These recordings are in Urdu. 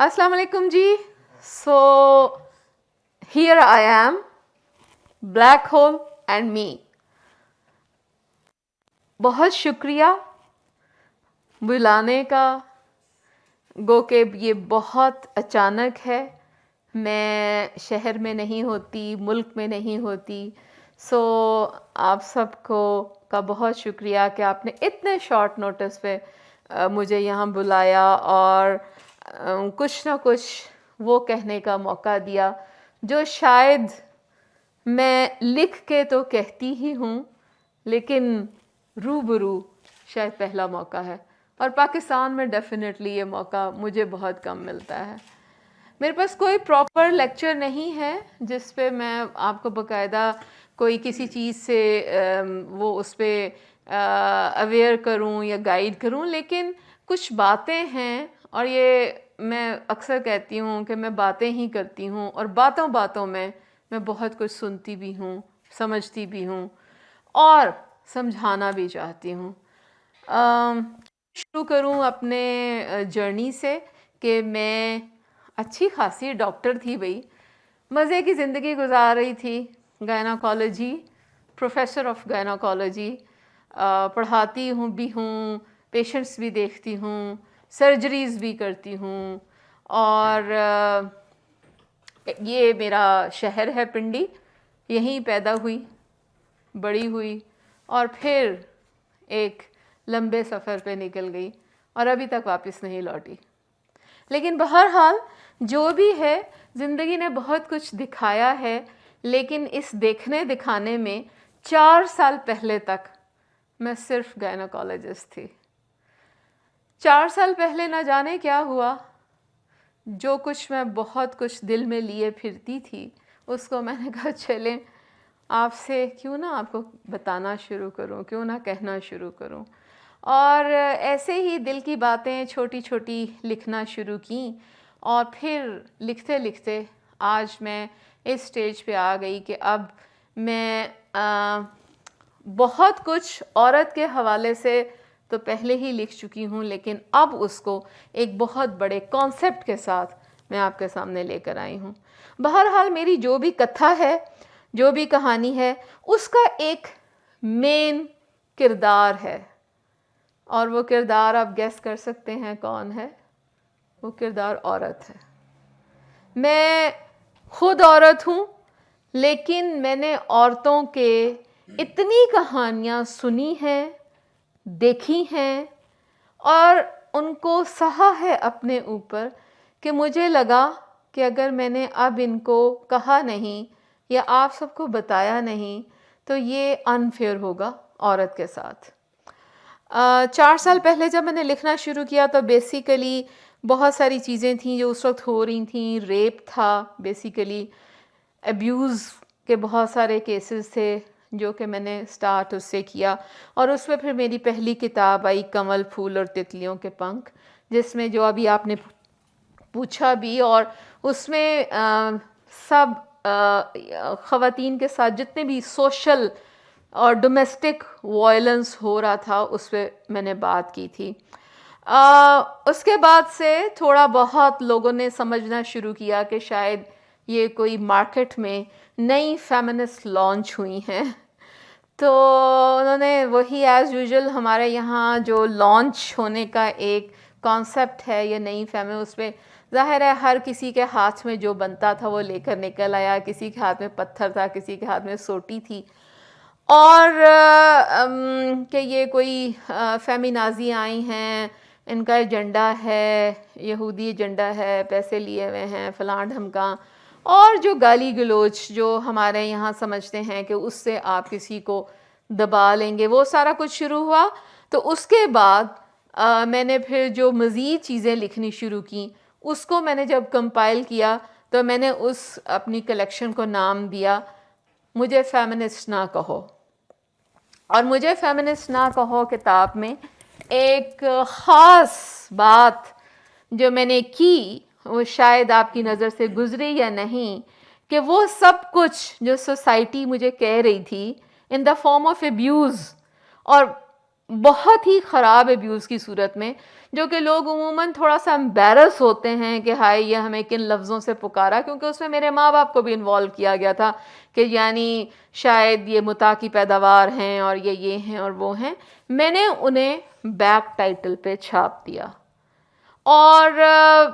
السلام علیکم جی. So here I am, black hole and me. بہت شکریہ بلانے کا. گو کہ یہ بہت اچانک ہے. میں شہر میں نہیں ہوتی, ملک میں نہیں ہوتی. سو آپ سب کو کا بہت شکریہ کہ آپ نے اتنے شارٹ نوٹس پہ مجھے یہاں بلایا اور کچھ نہ کچھ وہ کہنے کا موقع دیا جو شاید میں لکھ کے تو کہتی ہی ہوں, لیکن روبرو شاید پہلا موقع ہے. اور پاکستان میں ڈیفینیٹلی یہ موقع مجھے بہت کم ملتا ہے. میرے پاس کوئی پراپر لیکچر نہیں ہے جس پہ میں آپ کو باقاعدہ کوئی کسی چیز سے وہ اس پہ اویئر کروں یا گائیڈ کروں, لیکن کچھ باتیں ہیں. اور یہ میں اکثر کہتی ہوں کہ میں باتیں ہی کرتی ہوں, اور باتوں باتوں میں بہت کچھ سنتی بھی ہوں, سمجھتی بھی ہوں اور سمجھانا بھی چاہتی ہوں. شروع کروں اپنے جرنی سے کہ میں اچھی خاصی ڈاکٹر تھی بھئی, مزے کی زندگی گزار رہی تھی. گائناکالوجی, پروفیسر آف گائناکالوجی, پڑھاتی ہوں, پیشنٹس بھی دیکھتی ہوں, سرجریز بھی کرتی ہوں. اور یہ میرا شہر ہے پنڈی, یہیں پیدا ہوئی, بڑی ہوئی اور پھر ایک لمبے سفر پہ نکل گئی اور ابھی تک واپس نہیں لوٹی. لیکن بہرحال جو بھی ہے, زندگی نے بہت کچھ دکھایا ہے, لیکن اس دیکھنے دکھانے میں 4 سال پہلے تک میں صرف گائناکالوجسٹ تھی. 4 سال پہلے نہ جانے کیا ہوا. جو کچھ میں بہت کچھ دل میں لیے پھرتی تھی اس کو میں نے کہا چلیں آپ سے کیوں نہ آپ کو بتانا شروع کروں, کیوں نہ کہنا شروع کروں. اور ایسے ہی دل کی باتیں چھوٹی چھوٹی لکھنا شروع کیں, اور پھر لکھتے لکھتے آج میں اس سٹیج پہ آ گئی کہ اب میں بہت کچھ عورت کے حوالے سے تو پہلے ہی لکھ چکی ہوں, لیکن اب اس کو ایک بہت بڑے کانسیپٹ کے ساتھ میں آپ کے سامنے لے کر آئی ہوں. بہرحال میری جو بھی کتھا ہے, جو بھی کہانی ہے, اس کا ایک مین کردار ہے, اور وہ کردار آپ گیس کر سکتے ہیں کون ہے. وہ کردار عورت ہے. میں خود عورت ہوں, لیکن میں نے عورتوں کے اتنی کہانیاں سنی ہیں, دیکھی ہیں اور ان کو سہا ہے اپنے اوپر کہ مجھے لگا کہ اگر میں نے اب ان کو کہا نہیں یا آپ سب کو بتایا نہیں تو یہ انفیئر ہوگا عورت کے ساتھ. 4 سال پہلے جب میں نے لکھنا شروع کیا تو بیسیکلی بہت ساری چیزیں تھیں جو اس وقت ہو رہی تھیں. ریپ تھا بیسیکلی, ایبیوز کے بہت سارے کیسز تھے جو کہ میں نے سٹارٹ اس سے کیا, اور اس میں پھر میری پہلی کتاب آئی کنول پھول اور تتلیوں کے پنکھ, جس میں جو ابھی آپ نے پوچھا بھی, اور اس میں سب خواتین کے ساتھ جتنے بھی سوشل اور ڈومیسٹک وائلنس ہو رہا تھا اس پہ میں نے بات کی تھی. اس کے بعد سے تھوڑا بہت لوگوں نے سمجھنا شروع کیا کہ شاید یہ کوئی مارکیٹ میں نئی فیمنسٹ لانچ ہوئی ہیں, تو انہوں نے وہی ایز یوزول ہمارے یہاں جو لانچ ہونے کا ایک کانسیپٹ ہے یہ نئی اس پہ ظاہر ہے ہر کسی کے ہاتھ میں جو بنتا تھا وہ لے کر نکل آیا. کسی کے ہاتھ میں پتھر تھا, کسی کے ہاتھ میں سوٹی تھی, اور کہ یہ کوئی فیمینازی آئی ہیں, ان کا ایجنڈا ہے, یہودی ایجنڈا ہے, پیسے لیے ہوئے ہیں, فلاں ڈھمکاں, اور جو گالی گلوچ جو ہمارے یہاں سمجھتے ہیں کہ اس سے آپ کسی کو دبا لیں گے, وہ سارا کچھ شروع ہوا. تو اس کے بعد میں نے پھر جو مزید چیزیں لکھنی شروع کیں, اس کو میں نے جب کمپائل کیا تو میں نے اس اپنی کلیکشن کو نام دیا مجھے فیمنسٹ نہ کہو. اور مجھے فیمنسٹ نہ کہو کتاب میں ایک خاص بات جو میں نے کی, وہ شاید آپ کی نظر سے گزری یا نہیں, کہ وہ سب کچھ جو سوسائٹی مجھے کہہ رہی تھی ان دا فارم آف ایبیوز, اور بہت ہی خراب ابیوز کی صورت میں، جو کہ لوگ عموماً تھوڑا سا امبیرس ہوتے ہیں کہ ہائے یہ ہمیں کن لفظوں سے پکارا، کیونکہ اس میں میرے ماں باپ کو بھی انوالو کیا گیا تھا کہ یعنی شاید یہ متا کی پیداوار ہیں اور یہ ہیں اور وہ ہیں۔ میں نے انہیں بیک ٹائٹل پہ چھاپ دیا، اور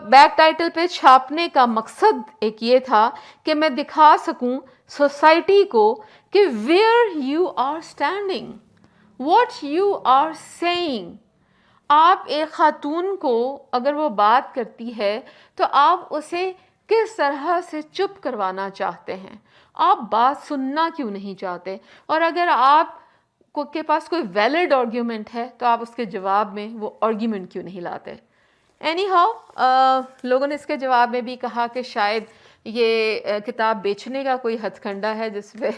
بیک ٹائٹل پہ چھاپنے کا مقصد ایک یہ تھا کہ میں دکھا سکوں سوسائٹی کو کہ where you are standing, what you are seeing. آپ ایک خاتون کو اگر وہ بات کرتی ہے تو آپ اسے کس طرح سے چپ کروانا چاہتے ہیں، آپ بات سننا کیوں نہیں چاہتے، اور اگر آپ کے پاس کوئی ویلڈ آرگیومنٹ ہے تو آپ اس کے جواب میں وہ آرگیومنٹ کیوں نہیں لاتے۔ اینی ہاؤ لوگوں نے اس کے جواب میں بھی کہا کہ شاید یہ کتاب بیچنے کا کوئی ہتھ کنڈا ہے، جس پہ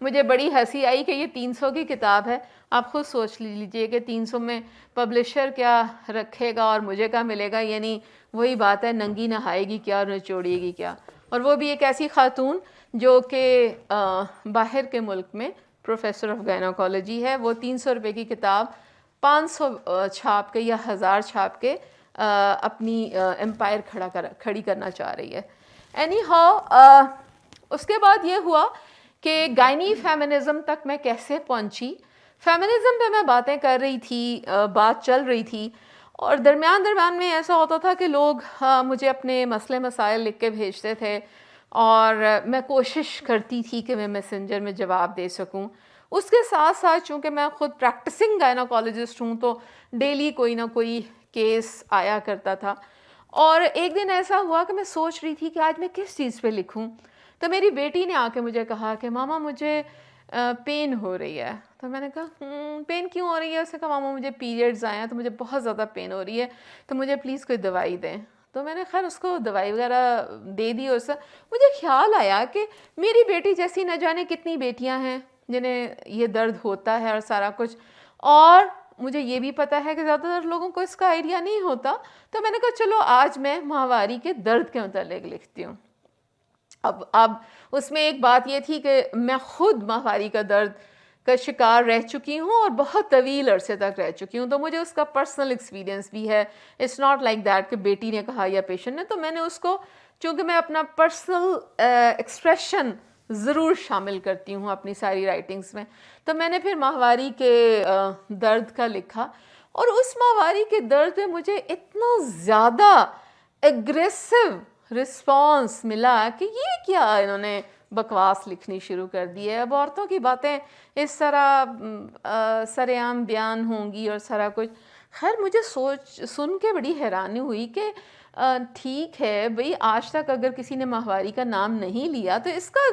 مجھے بڑی ہنسی آئی کہ یہ 300 کی کتاب ہے۔ آپ خود سوچ لیجئے کہ 300 میں پبلشر کیا رکھے گا اور مجھے کیا ملے گا، یعنی وہی بات ہے ننگی نہائے گی کیا اور نچوڑیے گی کیا، اور وہ بھی ایک ایسی خاتون جو کہ باہر کے ملک میں پروفیسر آف گائنوکالوجی ہے۔ وہ 300 روپے کی کتاب 500 چھاپ کے یا 1000 چھاپ کے اپنی امپائر کھڑی کرنا چاہ رہی ہے۔ اینی ہاؤ اس کے بعد یہ ہوا کہ گائنی فیمنزم تک میں کیسے پہنچی۔ فیمنزم پہ میں باتیں کر رہی تھی، بات چل رہی تھی، اور درمیان میں ایسا ہوتا تھا کہ لوگ مجھے اپنے مسئلے مسائل لکھ کے بھیجتے تھے، اور میں کوشش کرتی تھی کہ میں میسنجر میں جواب دے سکوں۔ اس کے ساتھ ساتھ چونکہ میں خود پریکٹسنگ گائنوکالوجسٹ ہوں تو ڈیلی کوئی نہ کوئی کیس آیا کرتا تھا، اور ایک دن ایسا ہوا کہ میں سوچ رہی تھی کہ آج میں کس چیز پہ لکھوں، تو میری بیٹی نے آ کے مجھے کہا کہ ماما مجھے پین ہو رہی ہے۔ تو میں نے کہا پین کیوں ہو رہی ہے؟ اس نے کہا ماما مجھے پیریڈز آئے ہیں تو مجھے بہت زیادہ پین ہو رہی ہے، تو مجھے پلیز کوئی دوائی دیں۔ تو میں نے خیر اس کو دوائی وغیرہ دے دی، اور مجھے خیال آیا کہ میری بیٹی جیسی نہ جانے کتنی بیٹیاں ہیں جنہیں یہ درد ہوتا ہے اور سارا کچھ، اور مجھے یہ بھی پتہ ہے کہ زیادہ تر لوگوں کو اس کا آئیڈیا نہیں ہوتا۔ تو میں نے کہا چلو آج میں ماہواری کے درد کے متعلق لکھتی ہوں۔ اب اس میں ایک بات یہ تھی کہ میں خود ماہواری کا درد کا شکار رہ چکی ہوں اور بہت طویل عرصے تک رہ چکی ہوں، تو مجھے اس کا پرسنل ایکسپیرینس بھی ہے۔ اٹس ناٹ لائک دیٹ کہ بیٹی نے کہا یا پیشنٹ نے، تو میں نے اس کو، چونکہ میں اپنا پرسنل ایکسپریشن ضرور شامل کرتی ہوں اپنی ساری رائٹنگز میں، تو میں نے پھر ماہواری کے درد کا لکھا، اور اس ماہواری کے درد میں مجھے اتنا زیادہ ایگریسو رسپانس ملا کہ یہ کیا انہوں نے بکواس لکھنی شروع کر دی ہے، اب عورتوں کی باتیں اس طرح سر عام بیان ہوں گی اور سارا کچھ۔ خیر مجھے سن کے بڑی حیرانی ہوئی کہ ٹھیک ہے بھئی، آج تک اگر کسی نے ماہواری کا نام نہیں لیا تو اس کا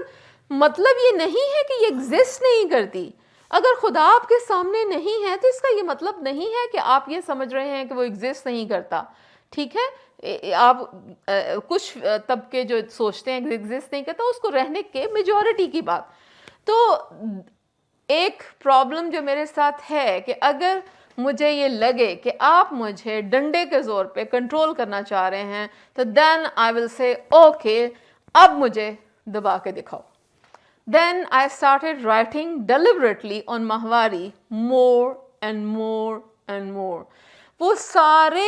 مطلب یہ نہیں ہے کہ یہ ایگزسٹ نہیں کرتی۔ اگر خدا آپ کے سامنے نہیں ہے تو اس کا یہ مطلب نہیں ہے کہ آپ یہ سمجھ رہے ہیں کہ وہ ایگزسٹ نہیں کرتا، ٹھیک ہے؟ آپ کچھ طبقے جو سوچتے ہیں کہ ایگزسٹ نہیں کرتا، اس کو رہنے کے میجورٹی کی بات۔ تو ایک پرابلم جو میرے ساتھ ہے کہ اگر مجھے یہ لگے کہ آپ مجھے ڈنڈے کے زور پہ کنٹرول کرنا چاہ رہے ہیں تو دین آئی ول سے اوکے، اب مجھے دبا کے دکھاؤ۔ Then I started writing deliberately on ماہواری more and more and more۔ وہ سارے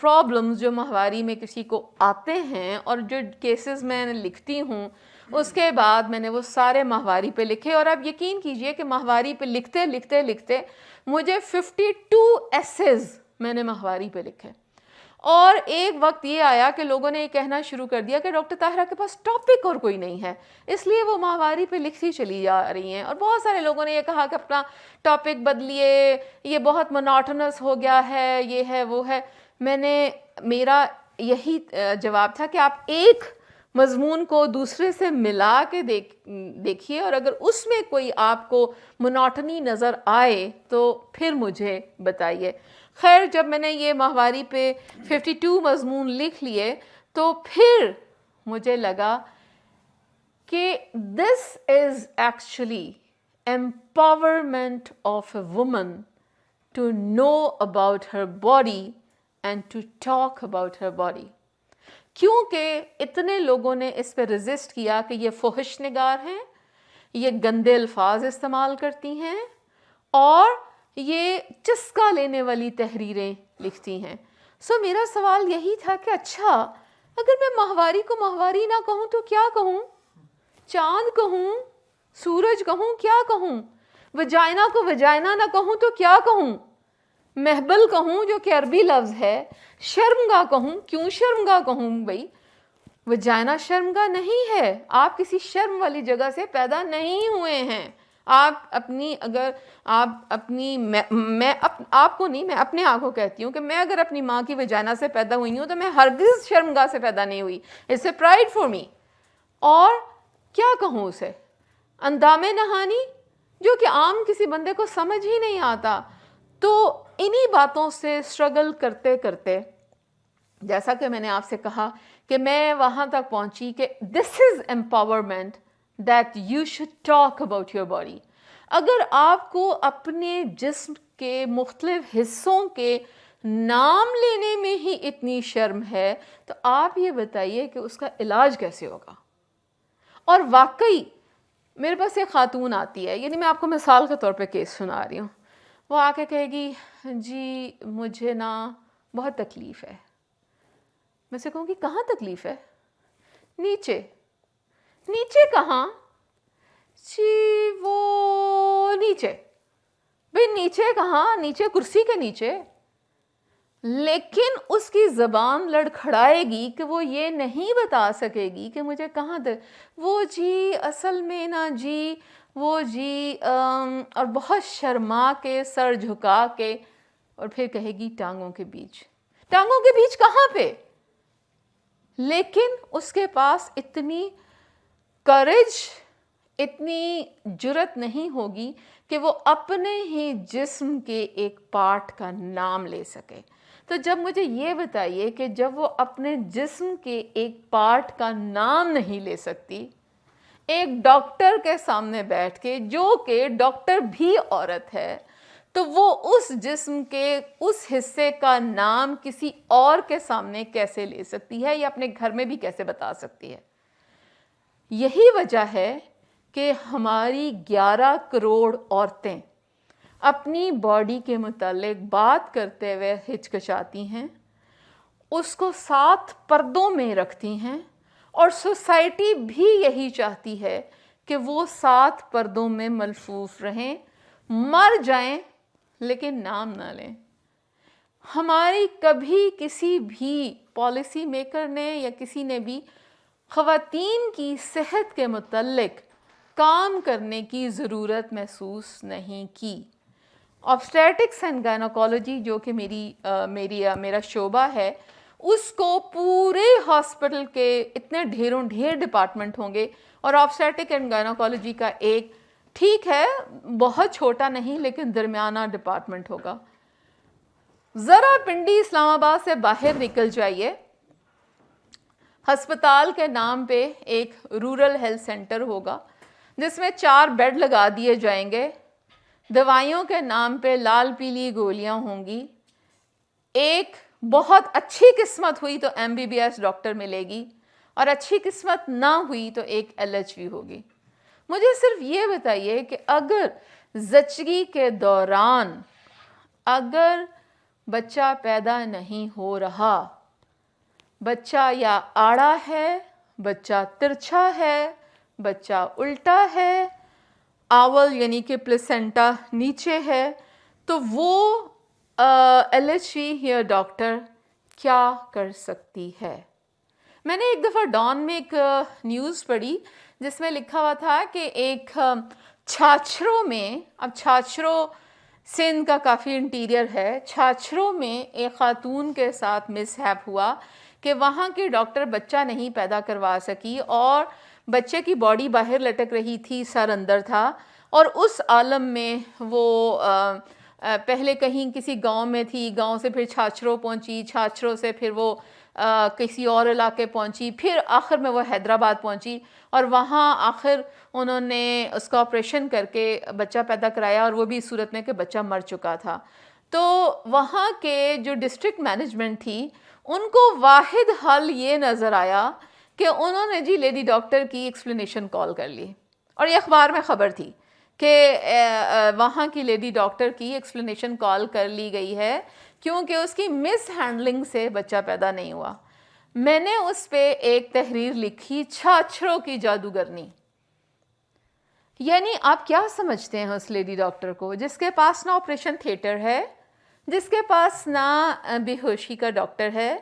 پرابلمز جو ماہواری میں کسی کو آتے ہیں اور جو کیسز میں لکھتی ہوں، اس کے بعد میں نے وہ سارے ماہواری پہ لکھے، اور اب یقین کیجئے کہ ماہواری پہ لکھتے لکھتے لکھتے مجھے 52 ایسیز میں نے ماہواری پہ لکھے، اور ایک وقت یہ آیا کہ لوگوں نے یہ کہنا شروع کر دیا کہ ڈاکٹر طاہرہ کے پاس ٹاپک اور کوئی نہیں ہے، اس لیے وہ ماہواری پہ لکھتی چلی جا رہی ہیں، اور بہت سارے لوگوں نے یہ کہا کہ اپنا ٹاپک بدلیے، یہ بہت مونوٹونس ہو گیا ہے، یہ ہے وہ ہے۔ میرا یہی جواب تھا کہ آپ ایک مضمون کو دوسرے سے ملا کے دیکھیے، اور اگر اس میں کوئی آپ کو مونوٹنی نظر آئے تو پھر مجھے بتائیے۔ خیر جب میں نے یہ ماہواری پہ 52 مضمون لکھ لیے تو پھر مجھے لگا کہ this is actually empowerment of a woman to know about her body and to talk about her body۔ کیونکہ اتنے لوگوں نے اس پہ ریزسٹ کیا کہ یہ فحش نگار ہیں، یہ گندے الفاظ استعمال کرتی ہیں، اور یہ چسکا لینے والی تحریریں لکھتی ہیں. سو میرا سوال یہی تھا کہ اچھا اگر میں ماہواری کو ماہواری نہ کہوں تو کیا کہوں؟ چاند کہوں؟ سورج کہوں؟ کیا کہوں؟ وجائنا کو وجائنا نہ کہوں تو کیا کہوں؟ محبل کہوں جو کہ عربی لفظ ہے؟ شرمگاہ کہوں؟ کیوں شرمگاہ کہوں بھئی؟ وجائنا شرمگاہ نہیں ہے. آپ کسی شرم والی جگہ سے پیدا نہیں ہوئے ہیں. آپ اپنی اگر آپ اپنی میں آپ کو نہیں، میں اپنے آپ کو کہتی ہوں کہ میں اگر اپنی ماں کی وجائنا سے پیدا ہوئی ہوں تو میں ہرگز شرمگاہ سے پیدا نہیں ہوئی. It's a pride for me. اور کیا کہوں اسے؟ اندام نہانی جو کہ عام کسی بندے کو سمجھ ہی نہیں آتا. تو انہی باتوں سے اسٹرگل کرتے کرتے جیسا کہ میں نے آپ سے کہا کہ میں وہاں تک پہنچی کہ this is empowerment that you should talk about your body. اگر آپ کو اپنے جسم کے مختلف حصوں کے نام لینے میں ہی اتنی شرم ہے تو آپ یہ بتائیے کہ اس کا علاج کیسے ہوگا. اور واقعی میرے پاس ایک خاتون آتی ہے، یعنی میں آپ کو مثال کے طور پہ کیس سنا رہی ہوں. وہ آ کے کہے گی جی مجھے نا بہت تکلیف ہے. میں سے کہوں گی کہاں تکلیف ہے؟ نیچے. نیچے کہاں؟ جی وہ نیچے. بھئی نیچے کہاں؟ نیچے کرسی کے نیچے. لیکن اس کی زبان لڑکھڑائے گی کہ وہ یہ نہیں بتا سکے گی کہ مجھے کہاں وہ جی اصل میں نا جی وہ جی اور بہت شرما کے سر جھکا کے، اور پھر کہے گی ٹانگوں کے بیچ. ٹانگوں کے بیچ کہاں پہ؟ لیکن اس کے پاس اتنی کریج، اتنی جرت نہیں ہوگی کہ وہ اپنے ہی جسم کے ایک پارٹ کا نام لے سکے. تو جب مجھے یہ بتائیے کہ جب وہ اپنے جسم کے ایک پارٹ کا نام نہیں لے سکتی، ایک ڈاکٹر کے سامنے بیٹھ کے جو کہ ڈاکٹر بھی عورت ہے، تو وہ اس جسم کے اس حصے کا نام کسی اور کے سامنے کیسے لے سکتی ہے یا اپنے گھر میں بھی کیسے بتا سکتی ہے؟ یہی وجہ ہے کہ ہماری 11 کروڑ عورتیں اپنی باڈی کے متعلق بات کرتے ہوئے ہچکچاتی ہیں، اس کو 7 پردوں میں رکھتی ہیں، اور سوسائٹی بھی یہی چاہتی ہے کہ وہ 7 پردوں میں ملفوف رہیں، مر جائیں لیکن نام نہ لیں. ہماری کبھی کسی بھی پالیسی میکر نے یا کسی نے بھی خواتین کی صحت کے متعلق کام کرنے کی ضرورت محسوس نہیں کی. آبسٹیٹکس اینڈ گائنوکالوجی جو کہ میرا شعبہ ہے، اس کو پورے ہاسپٹل کے اتنے ڈھیروں ڈھیر ڈپارٹمنٹ ہوں گے، اور آبسٹیٹک اینڈ گائنوکالوجی کا ایک ٹھیک ہے بہت چھوٹا نہیں لیکن درمیانہ ڈپارٹمنٹ ہوگا. ذرا پنڈی اسلام آباد سے باہر نکل جائیے، ہسپتال کے نام پہ ایک رورل ہیلتھ سینٹر ہوگا جس میں 4 بیڈ لگا دیے جائیں گے. دوائیوں کے نام پہ لال پیلی گولیاں ہوں گی. ایک بہت اچھی قسمت ہوئی تو MBBS ڈاکٹر ملے گی، اور اچھی قسمت نہ ہوئی تو ایک LHV ہوگی. مجھے صرف یہ بتائیے کہ اگر زچگی کے دوران اگر بچہ پیدا نہیں ہو رہا، بچہ یا آڑا ہے، بچہ ترچھا ہے، بچہ الٹا ہے، آول یعنی کہ پلیسنٹا نیچے ہے، تو وہ LHV یا ڈاکٹر کیا کر سکتی ہے؟ میں نے ایک دفعہ ڈان میں ایک نیوز پڑھی جس میں لکھا ہوا تھا کہ ایک چھاچھروں میں، اب چھاچھروں سندھ کا کافی انٹیریئر ہے، چھاچھروں میں ایک خاتون کے ساتھ مس ہیپ ہوا کہ وہاں کی ڈاکٹر بچہ نہیں پیدا کروا سکی، اور بچے کی باڈی باہر لٹک رہی تھی، سر اندر تھا. اور اس عالم میں وہ پہلے کہیں کسی گاؤں میں تھی، گاؤں سے پھر چھاچھروں پہنچی، چھاچھروں سے پھر وہ کسی اور علاقے پہنچی، پھر آخر میں وہ حیدرآباد پہنچی، اور وہاں آخر انہوں نے اس کا آپریشن کر کے بچہ پیدا کرایا، اور وہ بھی اس صورت میں کہ بچہ مر چکا تھا. تو وہاں کے جو ڈسٹرکٹ مینجمنٹ تھی ان کو واحد حل یہ نظر آیا کہ انہوں نے جی لیڈی ڈاکٹر کی ایکسپلینیشن کال کر لی، اور یہ اخبار میں خبر تھی کہ وہاں کی لیڈی ڈاکٹر کی ایکسپلینیشن کال کر لی گئی ہے کیونکہ اس کی مس ہینڈلنگ سے بچہ پیدا نہیں ہوا. میں نے اس پہ ایک تحریر لکھی، چھاچھروں کی جادوگرنی. یعنی آپ کیا سمجھتے ہیں اس لیڈی ڈاکٹر کو جس کے پاس نہ آپریشن تھیٹر ہے، جس کے پاس نہ بے ہوشی کا ڈاکٹر ہے،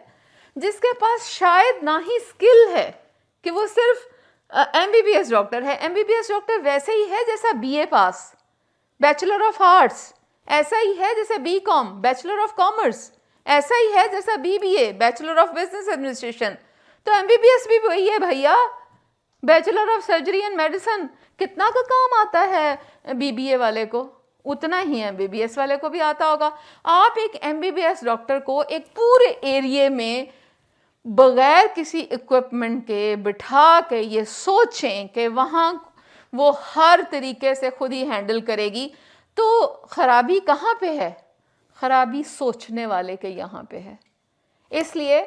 جس کے پاس شاید نہ ہی اسکل ہے کہ وہ صرف M B B S doctor ہے. M B B S doctor ویسے ہی ہے جیسا B A pass, bachelor of arts, ایسا ہی ہے جیسے B com, bachelor of commerce, ایسا ہی ہے جیسا B B A, bachelor of business administration. تو ایم بی بی ایس بھی وہی ہے بھیا. Bachelor of surgery and medicine کتنا کا کام آتا ہے بی بی اے والے کو، اتنا ہی ایم بی بی ایس والے کو بھی آتا ہوگا. آپ ایک M B B S doctor کو ایک پورے ایریے میں بغیر کسی اکوپمنٹ کے بٹھا کے یہ سوچیں کہ وہاں وہ ہر طریقے سے خود ہی ہینڈل کرے گی، تو خرابی کہاں پہ ہے؟ خرابی سوچنے والے کے یہاں پہ ہے. اس لیے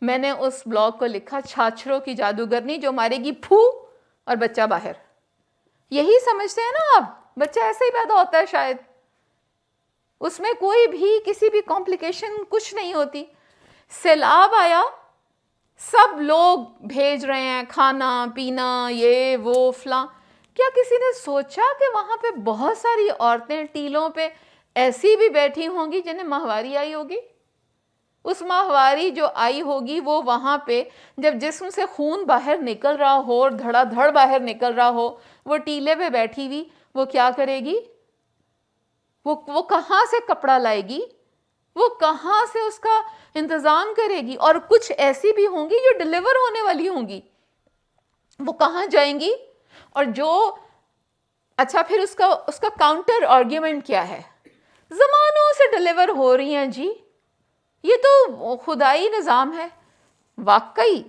میں نے اس بلاگ کو لکھا، چھاچھروں کی جادوگرنی جو مارے گی پھو اور بچہ باہر. یہی سمجھتے ہیں نا آپ؟ بچہ ایسے ہی پیدا ہوتا ہے شاید، اس میں کوئی بھی کسی بھی کمپلیکیشن کچھ نہیں ہوتی. سیلاب آیا، سب لوگ بھیج رہے ہیں کھانا پینا یہ وہ فلاں. کیا کسی نے سوچا کہ وہاں پہ بہت ساری عورتیں ٹیلوں پہ ایسی بھی بیٹھی ہوں گی جنہیں ماہواری آئی ہوگی؟ اس ماہواری جو آئی ہوگی وہ وہاں پہ جب جسم سے خون باہر نکل رہا ہو اور دھڑا دھڑ باہر نکل رہا ہو، وہ ٹیلے پہ بیٹھی ہوئی وہ کیا کرے گی؟ وہ کہاں سے کپڑا لائے گی؟ وہ کہاں سے اس کا انتظام کرے گی؟ اور کچھ ایسی بھی ہوں گی جو ڈیلیور ہونے والی ہوں گی، وہ کہاں جائیں گی؟ اور جو اچھا پھر اس کا کاؤنٹر آرگیومنٹ کیا ہے؟ زمانوں سے ڈیلیور ہو رہی ہیں جی، یہ تو خدائی نظام ہے. واقعی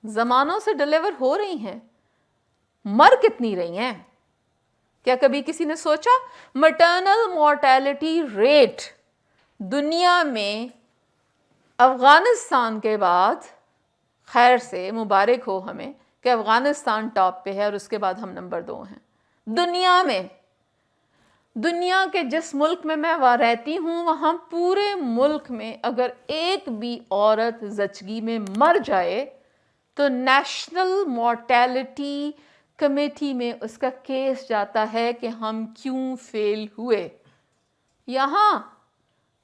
زمانوں سے ڈیلیور ہو رہی ہیں، مر کتنی رہی ہیں؟ کیا کبھی کسی نے سوچا؟ مٹرنل مورٹیلٹی ریٹ دنیا میں افغانستان کے بعد، خیر سے مبارک ہو ہمیں کہ افغانستان ٹاپ پہ ہے اور اس کے بعد ہم نمبر 2 ہیں دنیا میں. دنیا کے جس ملک میں میں رہتی ہوں وہاں پورے ملک میں اگر ایک بھی عورت زچگی میں مر جائے تو نیشنل مورٹیلٹی کمیٹی میں اس کا کیس جاتا ہے کہ ہم کیوں فیل ہوئے. یہاں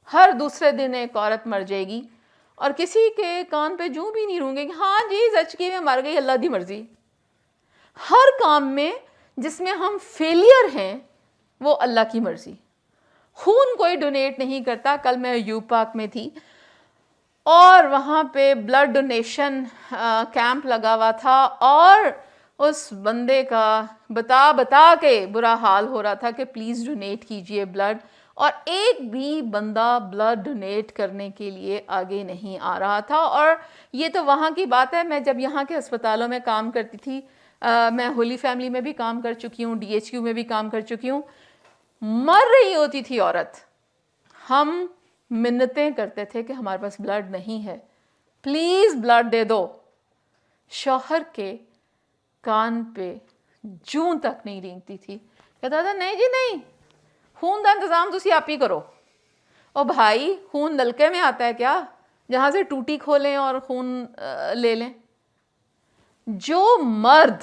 ہر دوسرے دن ایک عورت مر جائے گی اور کسی کے کان پہ جوں بھی نہیں رونگے کہ ہاں جی زچگی میں مر گئی، اللہ دی مرضی. ہر کام میں جس میں ہم فیلئر ہیں وہ اللہ کی مرضی. خون کوئی ڈونیٹ نہیں کرتا. کل میں یو پاک میں تھی اور وہاں پہ بلڈ ڈونیشن کیمپ لگا ہوا تھا اور اس بندے کا بتا کے برا حال ہو رہا تھا کہ پلیز ڈونیٹ کیجئے بلڈ، اور ایک بھی بندہ بلڈ ڈونیٹ کرنے کے لیے آگے نہیں آ رہا تھا. اور یہ تو وہاں کی بات ہے. میں جب یہاں کے ہسپتالوں میں کام کرتی تھی، میں ہولی فیملی میں بھی کام کر چکی ہوں، ڈی ایچ کیو میں بھی کام کر چکی ہوں، مر رہی ہوتی تھی عورت، ہم منتیں کرتے تھے کہ ہمارے پاس بلڈ نہیں ہے، پلیز بلڈ دے دو. شوہر کے کان پہ جوں تک نہیں رینگتی تھی. کہتا تھا نہیں جی نہیں، خون کا انتظام تسی آپ ہی کرو. او بھائی خون نلکے میں آتا ہے کیا جہاں سے ٹوٹی کھولیں اور خون لے لیں؟ جو مرد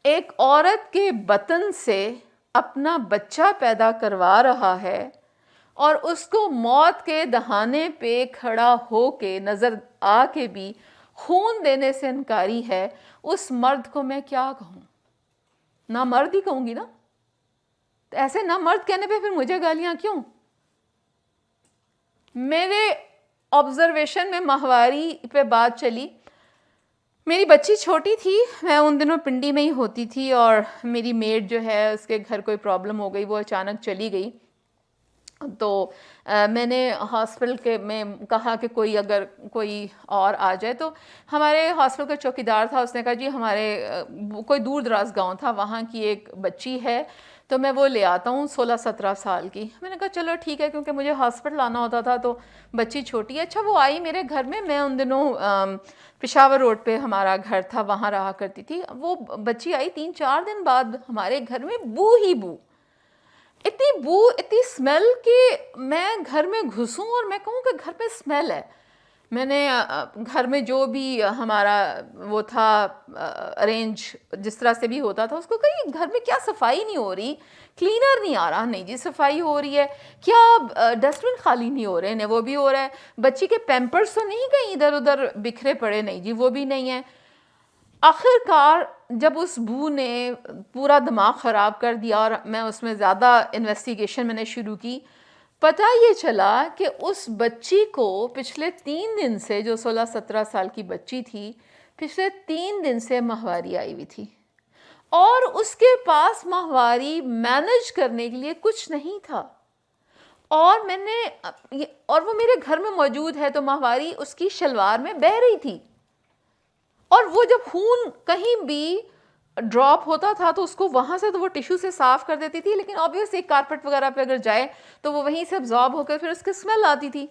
ایک عورت کے بطن سے اپنا بچہ پیدا کروا رہا ہے اور اس کو موت کے دہانے پہ کھڑا ہو کے نظر آ کے بھی خون دینے سے انکاری ہے، اس مرد کو میں کیا کہوں؟ نہ مرد ہی کہوں گی نا. ایسے نہ مرد کہنے پہ پھر مجھے گالیاں کیوں؟ میرے آبزرویشن میں ماہواری پہ بات چلی. میری بچی چھوٹی تھی، میں ان دنوں پنڈی میں ہی ہوتی تھی اور میری میڈ جو ہے اس کے گھر کوئی پرابلم ہو گئی، وہ اچانک چلی گئی. تو میں نے ہاسپٹل کے میں کہا کہ اگر کوئی اور آ جائے، تو ہمارے ہاسپٹل کا چوکیدار تھا، اس نے کہا جی ہمارے کوئی دور دراز گاؤں تھا، وہاں کی ایک بچی ہے تو میں وہ لے آتا ہوں 16-17 سال کی. میں نے کہا چلو ٹھیک ہے, کیونکہ مجھے ہاسپٹل آنا ہوتا تھا تو بچی چھوٹی ہے. اچھا وہ آئی میرے گھر میں ان دنوں پشاور روڈ پہ ہمارا گھر تھا, وہاں رہا کرتی تھی. وہ بچی آئی 3-4 دن بعد, ہمارے گھر میں بو ہی بو, اتنی بو, اتنی اسمیل کہ میں گھر میں گھسوں اور میں کہوں کہ گھر پہ اسمیل ہے. میں نے گھر میں جو بھی ہمارا وہ تھا ارینج جس طرح سے بھی ہوتا تھا, اس کو کہیں گھر میں کیا صفائی نہیں ہو رہی, کلینر نہیں آ رہا. نہیں جی صفائی ہو رہی ہے. کیا ڈسٹ بن خالی نہیں ہو رہے؟ نہیں وہ بھی ہو رہا ہے. بچی کے پیمپرس تو نہیں کہیں ادھر ادھر بکھرے پڑے؟ نہیں جی وہ بھی نہیں ہے. آخر کار جب اس بو نے پورا دماغ خراب کر دیا اور میں اس میں زیادہ انویسٹیگیشن میں نے شروع کی, پتہ یہ چلا کہ اس بچی کو پچھلے 3 دن سے, جو 16-17 سال کی بچی تھی, پچھلے 3 دن سے ماہواری آئی ہوئی تھی, اور اس کے پاس ماہواری مینج کرنے کے لیے کچھ نہیں تھا. اور میں نے, اور وہ میرے گھر میں موجود ہے, تو ماہواری اس کی شلوار میں بہہ رہی تھی, اور وہ جب خون کہیں بھی ڈراپ ہوتا تھا تو اس کو وہاں سے تو وہ ٹیشو سے صاف کر دیتی تھی, لیکن آبویس ایک کارپٹ وغیرہ پہ اگر جائے تو وہ وہیں سے ابزارب ہو کر پھر اس کی اسمیل آتی تھی.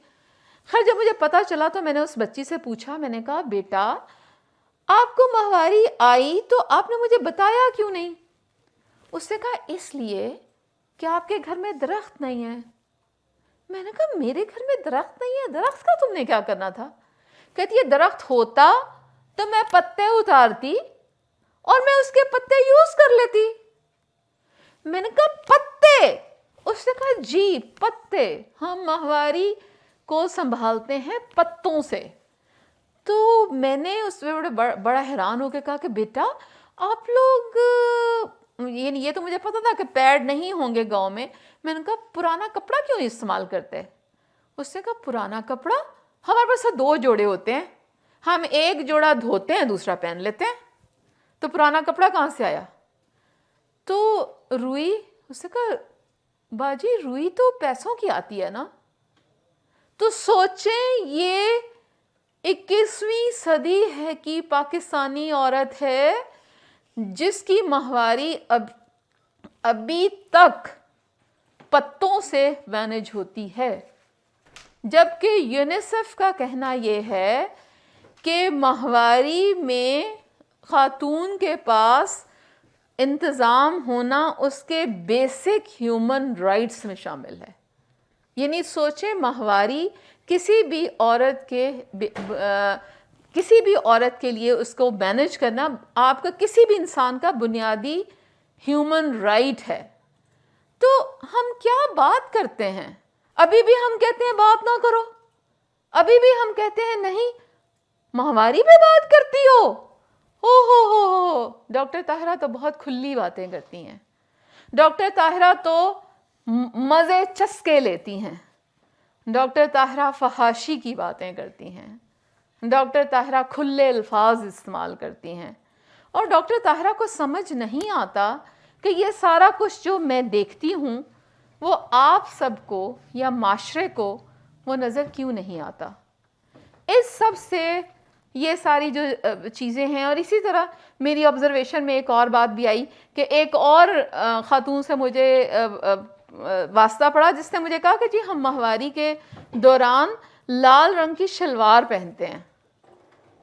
خیر جب مجھے پتا چلا تو میں نے اس بچی سے پوچھا, میں نے کہا بیٹا آپ کو ماہواری آئی تو آپ نے مجھے بتایا کیوں نہیں؟ اس نے کہا اس لیے کہ آپ کے گھر میں درخت نہیں ہے. میں نے کہا میرے گھر میں درخت نہیں ہے, درخت کا تم نے کیا کرنا تھا؟ کہتی ہے درخت ہوتا تو میں پتے اتارتی اور میں اس کے پتے یوز کر لیتی. میں نے کہا پتے؟ اس نے کہا جی پتے, ہم ماہواری کو سنبھالتے ہیں پتوں سے. تو میں نے اس میں بڑا حیران ہو کے کہا کہ بیٹا آپ لوگ, یہ تو مجھے پتا تھا کہ پیڈ نہیں ہوں گے گاؤں میں. میں نے کہا پرانا کپڑا کیوں استعمال کرتے؟ اس نے کہا پرانا کپڑا, ہمارے پاس 2 جوڑے ہوتے ہیں, ہم ایک جوڑا دھوتے ہیں دوسرا پہن لیتے ہیں, تو پرانا کپڑا کہاں سے آیا؟ تو روئی, اس نے کہا باجی روئی تو پیسوں کی آتی ہے نا. تو سوچیں یہ 21ویں صدی ہے کی پاکستانی عورت ہے جس کی ماہواری ابھی تک پتوں سے مینج ہوتی ہے, جبکہ یونیسیف کا کہنا یہ ہے کہ ماہواری میں خاتون کے پاس انتظام ہونا اس کے بیسک ہیومن رائٹس میں شامل ہے. یعنی سوچیں ماہواری کسی بھی عورت کے لیے اس کو مینج کرنا آپ کا کسی بھی انسان کا بنیادی ہیومن رائٹ ہے. تو ہم کیا بات کرتے ہیں, ابھی بھی ہم کہتے ہیں بات نہ کرو, ابھی بھی ہم کہتے ہیں نہیں ماہواری پہ بات کرتی ہو. ہو ڈاکٹر طاہرہ تو بہت کھلی باتیں کرتی ہیں. ڈاکٹر طاہرہ تو مزے چسکے لیتی ہیں. ڈاکٹر طاہرہ فحاشی کی باتیں کرتی ہیں. ڈاکٹر طاہرہ کھلے الفاظ استعمال کرتی ہیں. اور ڈاکٹر طاہرہ کو سمجھ نہیں آتا کہ یہ سارا کچھ جو میں دیکھتی ہوں وہ آپ سب کو یا معاشرے کو وہ نظر کیوں نہیں آتا. اس سب سے یہ ساری جو چیزیں ہیں, اور اسی طرح میری آبزرویشن میں ایک اور بات بھی آئی کہ ایک اور خاتون سے مجھے واسطہ پڑا جس نے مجھے کہا کہ جی ہم ماہواری کے دوران لال رنگ کی شلوار پہنتے ہیں.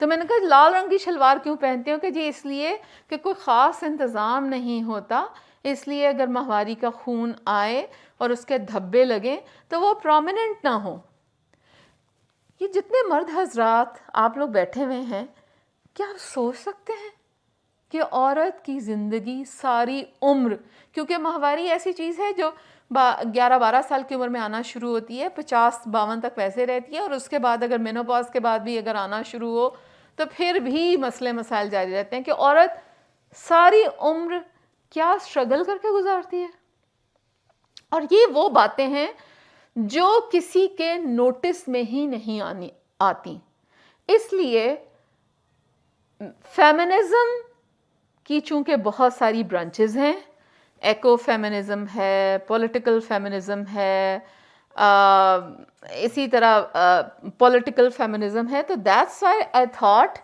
تو میں نے کہا لال رنگ کی شلوار کیوں پہنتے ہو؟ کہ جی اس لیے کہ کوئی خاص انتظام نہیں ہوتا, اس لیے اگر ماہواری کا خون آئے اور اس کے دھبے لگیں تو وہ پرومیننٹ نہ ہو. یہ جتنے مرد حضرات آپ لوگ بیٹھے ہوئے ہیں, کیا آپ سوچ سکتے ہیں کہ عورت کی زندگی ساری عمر, کیونکہ ماہواری ایسی چیز ہے جو 11-12 سال کی عمر میں آنا شروع ہوتی ہے, 50-52 تک ویسے رہتی ہے, اور اس کے بعد اگر مینوپاز کے بعد بھی اگر آنا شروع ہو تو پھر بھی مسئلے مسائل جاری رہتے ہیں کہ عورت ساری عمر کیا اسٹرگل کر کے گزارتی ہے. اور یہ وہ باتیں ہیں جو کسی کے نوٹس میں ہی نہیں آتی. اس لیے فیمنزم کی چونکہ بہت ساری برانچز ہیں, ایکو فیمنزم ہے, پولیٹیکل فیمنزم ہے, اسی طرح پولیٹیکل فیمنزم ہے, تو دیٹس وائی آئی تھاٹ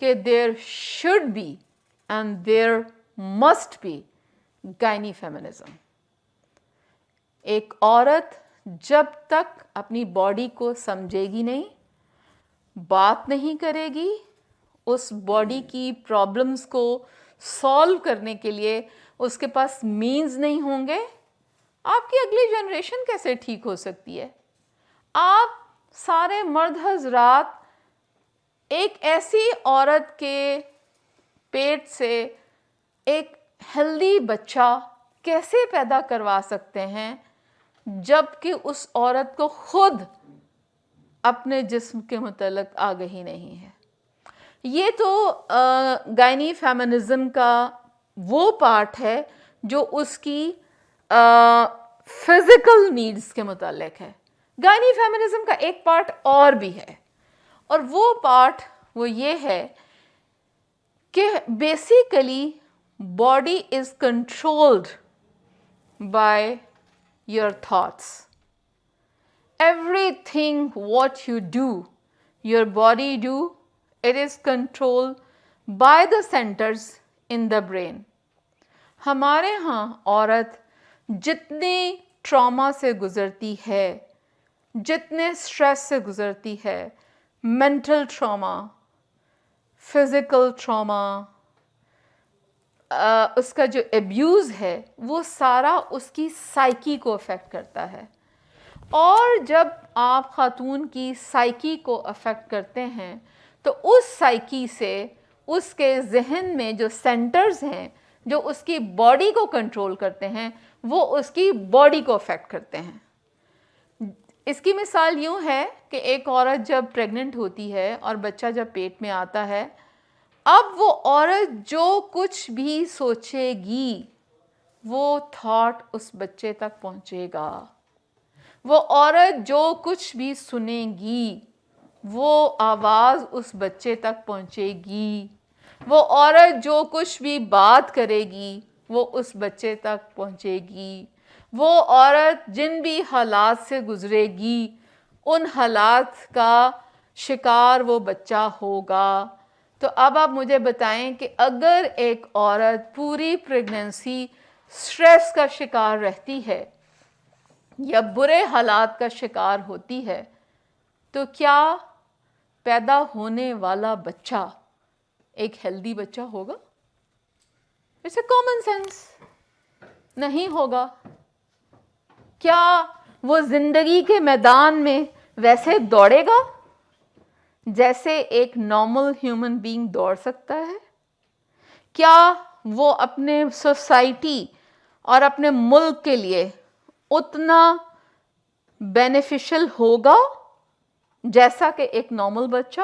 کہ there should be and there must be genuine feminism. ایک عورت جب تک اپنی باڈی کو سمجھے گی نہیں، بات نہیں کرے گی، اس باڈی کی پرابلمز کو سالو کرنے کے لیے اس کے پاس مینز نہیں ہوں گے، آپ کی اگلی جنریشن کیسے ٹھیک ہو سکتی ہے؟ آپ سارے مرد حضرات ایک ایسی عورت کے پیٹ سے ایک ہیلدی بچہ کیسے پیدا کروا سکتے ہیں جب کہ اس عورت کو خود اپنے جسم کے متعلق آگہی نہیں ہے؟ یہ تو گائنی فیمنزم کا وہ پارٹ ہے جو اس کی فزیکل نیڈز کے متعلق ہے. گائنی فیمنزم کا ایک پارٹ اور بھی ہے، اور وہ پارٹ وہ یہ ہے کہ basically body is controlled by your thoughts. Everything what you do, your body do, it is controlled by the centers in the brain. ہمارے ہاں عورت جتنے ٹراما سے گزرتی ہے، جتنے سٹریس سے گزرتی ہے، مینٹل ٹراما، فزیکل ٹراما، اس کا جو ایبیوز ہے وہ سارا اس کی سائیکی کو افیکٹ کرتا ہے. اور جب آپ خاتون کی سائیکی کو افیکٹ کرتے ہیں تو اس سائیکی سے اس کے ذہن میں جو سینٹرز ہیں جو اس کی باڈی کو کنٹرول کرتے ہیں وہ اس کی باڈی کو افیکٹ کرتے ہیں. اس کی مثال یوں ہے کہ ایک عورت جب پریگننٹ ہوتی ہے اور بچہ جب پیٹ میں آتا ہے، اب وہ عورت جو کچھ بھی سوچے گی وہ تھاٹ اس بچے تک پہنچے گا. وہ عورت جو کچھ بھی سنے گی وہ آواز اس بچے تک پہنچے گی. وہ عورت جو کچھ بھی بات کرے گی وہ اس بچے تک پہنچے گی. وہ عورت جن بھی حالات سے گزرے گی ان حالات کا شکار وہ بچہ ہوگا. تو اب آپ مجھے بتائیں کہ اگر ایک عورت پوری پریگننسی سٹریس کا شکار رہتی ہے یا برے حالات کا شکار ہوتی ہے تو کیا پیدا ہونے والا بچہ ایک ہیلدی بچہ ہوگا؟ It's a common sense. نہیں ہوگا. کیا وہ زندگی کے میدان میں ویسے دوڑے گا جیسے ایک نارمل ہیومن بینگ دوڑ سکتا ہے؟ کیا وہ اپنے سوسائٹی اور اپنے ملک کے لیے اتنا بینیفیشل ہوگا جیسا کہ ایک نارمل بچہ؟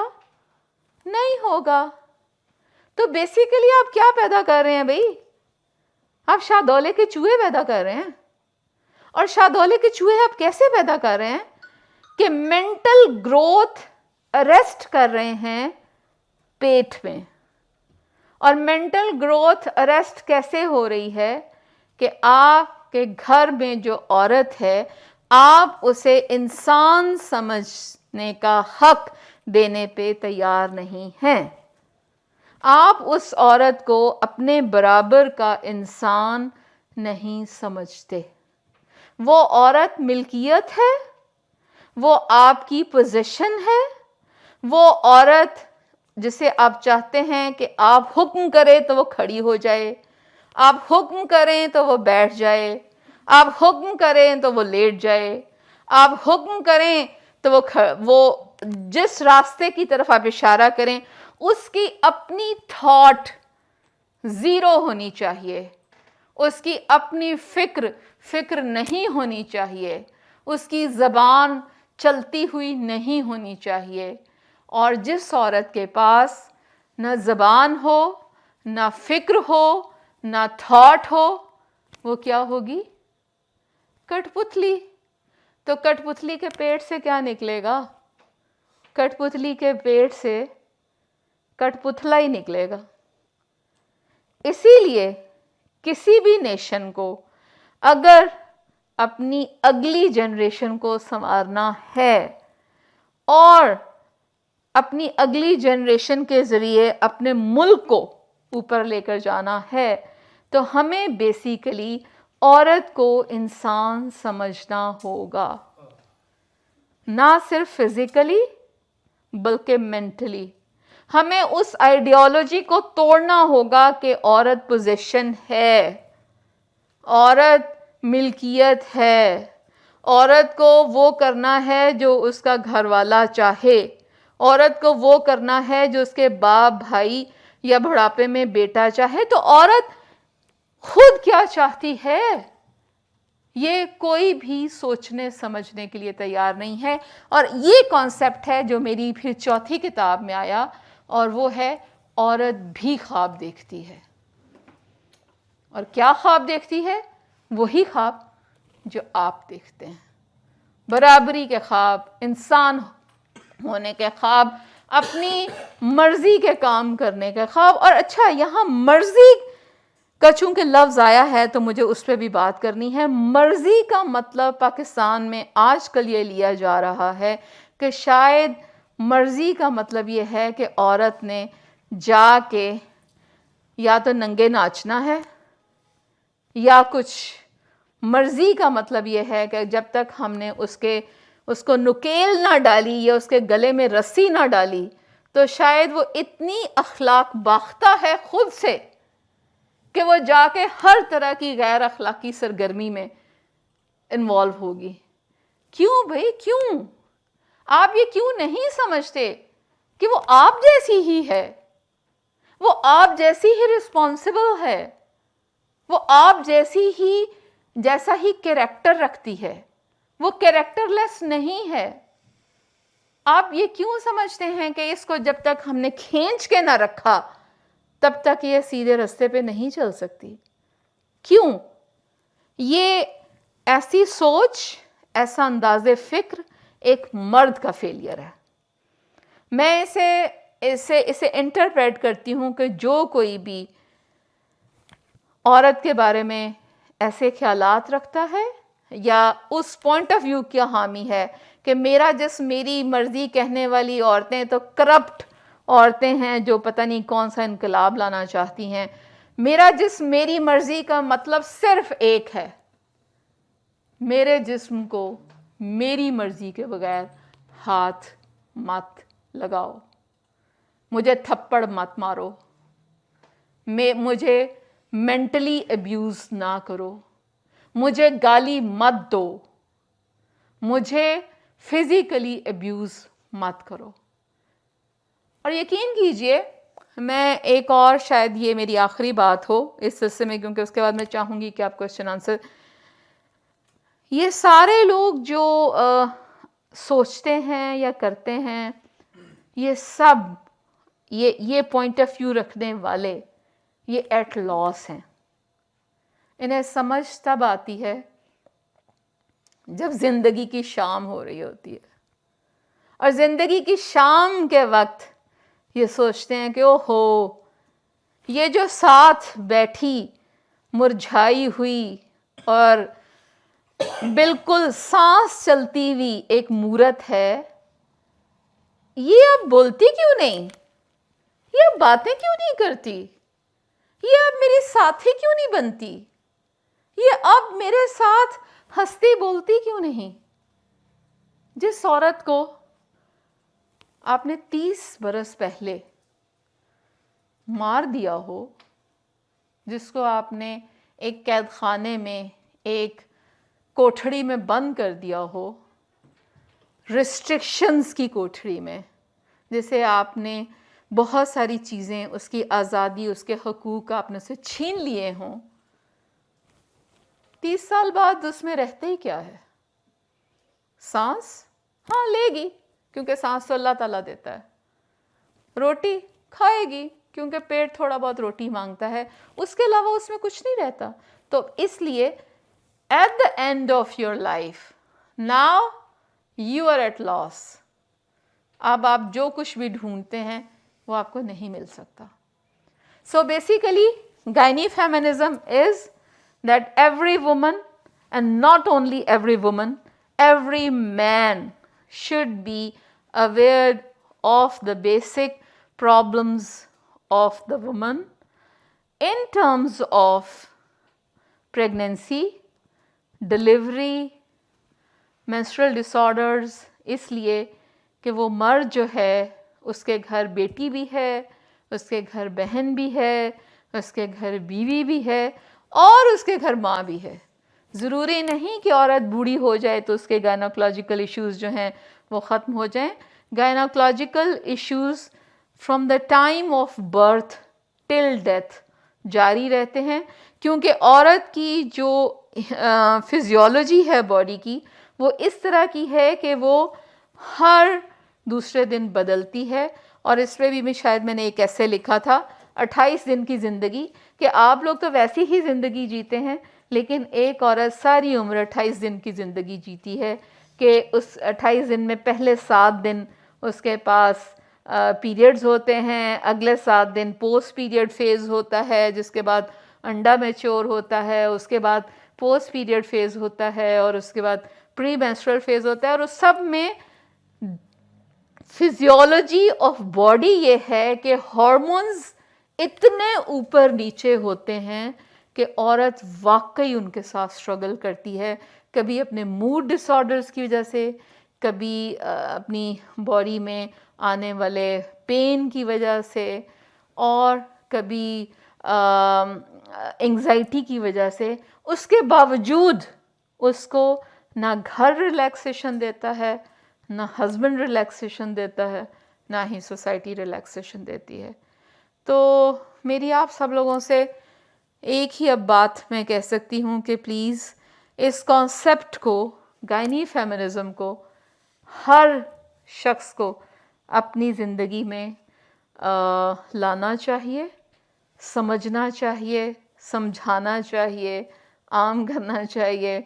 نہیں ہوگا. تو بیسیکلی آپ کیا پیدا کر رہے ہیں بھائی؟ آپ شاہدولے کے چوہے پیدا کر رہے ہیں. اور شاہدولے کے چوہے آپ کیسے پیدا کر رہے ہیں کہ مینٹل گروتھ اریسٹ کر رہے ہیں پیٹ میں. اور مینٹل گروتھ اریسٹ کیسے ہو رہی ہے کہ آپ کے گھر میں جو عورت ہے آپ اسے انسان سمجھنے کا حق دینے پہ تیار نہیں ہیں. آپ اس عورت کو اپنے برابر کا انسان نہیں سمجھتے. وہ عورت ملکیت ہے، وہ آپ کی پوزیشن ہے، وہ عورت جسے آپ چاہتے ہیں کہ آپ حکم کریں تو وہ کھڑی ہو جائے، آپ حکم کریں تو وہ بیٹھ جائے، آپ حکم کریں تو وہ لیٹ جائے، آپ حکم کریں تو وہ جس راستے کی طرف آپ اشارہ کریں اس کی اپنی تھاٹ زیرو ہونی چاہیے، اس کی اپنی فکر نہیں ہونی چاہیے، اس کی زبان چلتی ہوئی نہیں ہونی چاہیے. اور جس عورت کے پاس نہ زبان ہو، نہ فکر ہو، نہ تھاٹ ہو، وہ کیا ہوگی؟ کٹ پتلی. تو کٹ پتلی کے پیٹ سے کیا نکلے گا؟ کٹ پتلی کے پیٹ سے کٹ پتلا ہی نکلے گا. اسی لیے کسی بھی نیشن کو اگر اپنی اگلی جنریشن کو سنوارنا ہے اور اپنی اگلی جنریشن کے ذریعے اپنے ملک کو اوپر لے کر جانا ہے تو ہمیں بیسیکلی عورت کو انسان سمجھنا ہوگا، نہ صرف فزیکلی بلکہ مینٹلی. ہمیں اس آئیڈیالوجی کو توڑنا ہوگا کہ عورت پوزیشن ہے، عورت ملکیت ہے، عورت کو وہ کرنا ہے جو اس کا گھر والا چاہے، عورت کو وہ کرنا ہے جو اس کے باپ بھائی یا بڑھاپے میں بیٹا چاہے. تو عورت خود کیا چاہتی ہے یہ کوئی بھی سوچنے سمجھنے کے لیے تیار نہیں ہے. اور یہ کانسیپٹ ہے جو میری پھر چوتھی کتاب میں آیا، اور وہ ہے عورت بھی خواب دیکھتی ہے. اور کیا خواب دیکھتی ہے؟ وہی خواب جو آپ دیکھتے ہیں، برابری کے خواب، انسان ہونے کے خواب، اپنی مرضی کے کام کرنے کے خواب. اور اچھا، یہاں مرضی کا چونکہ لفظ آیا ہے تو مجھے اس پہ بھی بات کرنی ہے. مرضی کا مطلب پاکستان میں آج کل یہ لیا جا رہا ہے کہ شاید مرضی کا مطلب یہ ہے کہ عورت نے جا کے یا تو ننگے ناچنا ہے، یا کچھ مرضی کا مطلب یہ ہے کہ جب تک ہم نے اس کو نکیل نہ ڈالی یا اس کے گلے میں رسی نہ ڈالی تو شاید وہ اتنی اخلاق باختہ ہے خود سے کہ وہ جا کے ہر طرح کی غیر اخلاقی سرگرمی میں انوالو ہوگی. کیوں بھائی، کیوں؟ آپ یہ کیوں نہیں سمجھتے کہ وہ آپ جیسی ہی ہے، وہ آپ جیسی ہی رسپانسبل ہے، وہ آپ جیسا ہی کیریکٹر رکھتی ہے، وہ کیریکٹر لیس نہیں ہے. آپ یہ کیوں سمجھتے ہیں کہ اس کو جب تک ہم نے کھینچ کے نہ رکھا تب تک یہ سیدھے رستے پہ نہیں چل سکتی؟ کیوں؟ یہ ایسی سوچ، ایسا انداز فکر ایک مرد کا فیلئر ہے. میں اسے انٹرپریٹ کرتی ہوں کہ جو کوئی بھی عورت کے بارے میں ایسے خیالات رکھتا ہے یا اس پوائنٹ آف ویو کا حامی ہے کہ میرا جسم میری مرضی کہنے والی عورتیں تو کرپٹ عورتیں ہیں جو پتہ نہیں کون سا انقلاب لانا چاہتی ہیں، میرا جسم میری مرضی کا مطلب صرف ایک ہے، میرے جسم کو میری مرضی کے بغیر ہاتھ مت لگاؤ، مجھے تھپڑ مت مارو، مجھے مینٹلی ابیوز نہ کرو، مجھے گالی مت دو، مجھے فزیکلی ابیوز مت کرو. اور یقین کیجئے، میں ایک اور، شاید یہ میری آخری بات ہو اس سلسلے میں کیونکہ اس کے بعد میں چاہوں گی کہ آپ کوسچن آنسر. یہ سارے لوگ جو سوچتے ہیں یا کرتے ہیں، یہ سب یہ پوائنٹ آف ویو رکھنے والے یہ ایٹ لاس ہیں. انہیں سمجھ تب آتی ہے جب زندگی کی شام ہو رہی ہوتی ہے، اور زندگی کی شام کے وقت یہ سوچتے ہیں کہ اوہو، یہ جو ساتھ بیٹھی مرجھائی ہوئی اور بالکل سانس چلتی ہوئی ایک مورت ہے، یہ اب بولتی کیوں نہیں، یہ اب باتیں کیوں نہیں کرتی، یہ اب میری ساتھی کیوں نہیں بنتی، یہ اب میرے ساتھ ہنستی بولتی کیوں نہیں. جس عورت کو آپ نے 30 برس پہلے مار دیا ہو، جس کو آپ نے ایک قید خانے میں، ایک کوٹھڑی میں بند کر دیا ہو، ریسٹرکشنز کی کوٹھڑی میں، جسے آپ نے بہت ساری چیزیں، اس کی آزادی، اس کے حقوق آپ نے اسے چھین لیے ہوں، 30 سال بعد اس میں رہتے ہی کیا ہے؟ سانس ہاں لے گی کیونکہ سانس تو اللہ تعالیٰ دیتا ہے، روٹی کھائے گی کیونکہ پیٹ تھوڑا بہت روٹی مانگتا ہے، اس کے علاوہ اس میں کچھ نہیں رہتا. تو اس لیے at the end of your life now you are at loss. اب آپ جو کچھ بھی ڈھونڈتے ہیں وہ آپ کو نہیں مل سکتا. So basically گائنی feminism is that every woman, and not only every woman, every man should be aware of the basic problems of the woman in terms of pregnancy, delivery, menstrual disorders، اس لیے کہ وہ مرد جو ہے اس کے گھر بیٹی بھی ہے، اس کے گھر بہن بھی ہے، اس کے گھر بیوی بھی ہے اور اس کے گھر ماں بھی ہے. ضروری نہیں کہ عورت بوڑھی ہو جائے تو اس کے گائنوکولوجیکل ایشوز جو ہیں وہ ختم ہو جائیں. Gynaecological issues from the time of birth till death جاری رہتے ہیں، کیونکہ عورت کی جو فزیولوجی ہے باڈی کی وہ اس طرح کی ہے کہ وہ ہر دوسرے دن بدلتی ہے. اور اس پہ بھی شاید میں نے ایک ایسے لکھا تھا 28 دن کی زندگی، کہ آپ لوگ تو ویسی ہی زندگی جیتے ہیں لیکن ایک عورت ساری عمر 28 دن کی زندگی جیتی ہے، کہ اس 28 دن میں پہلے 7 دن اس کے پاس پیریڈز ہوتے ہیں، اگلے 7 دن پوسٹ پیریڈ فیز ہوتا ہے، جس کے بعد انڈا میچور ہوتا ہے، اس کے بعد پوسٹ پیریڈ فیز ہوتا ہے، اور اس کے بعد پری مینسٹرل فیز ہوتا ہے. اور اس سب میں فزیولوجی آف باڈی یہ ہے کہ ہارمونز اتنے اوپر نیچے ہوتے ہیں کہ عورت واقعی ان کے ساتھ اسٹرگل کرتی ہے، کبھی اپنے موڈ ڈس آرڈرز کی وجہ سے، کبھی اپنی باڈی میں آنے والے پین کی وجہ سے، اور کبھی انگزائٹی کی وجہ سے. اس کے باوجود اس کو نہ گھر ریلیکسیشن دیتا ہے، نہ ہسبینڈ ریلیکسیشن دیتا ہے، نہ ہی سوسائٹی ریلیکسیشن دیتی ہے. تو میری آپ سب لوگوں سے ایک ہی اب بات میں کہہ سکتی ہوں کہ پلیز اس کانسیپٹ کو، گائنی فیمنزم کو، ہر شخص کو اپنی زندگی میں لانا چاہیے، سمجھنا چاہیے، سمجھانا چاہیے، عام کرنا چاہیے.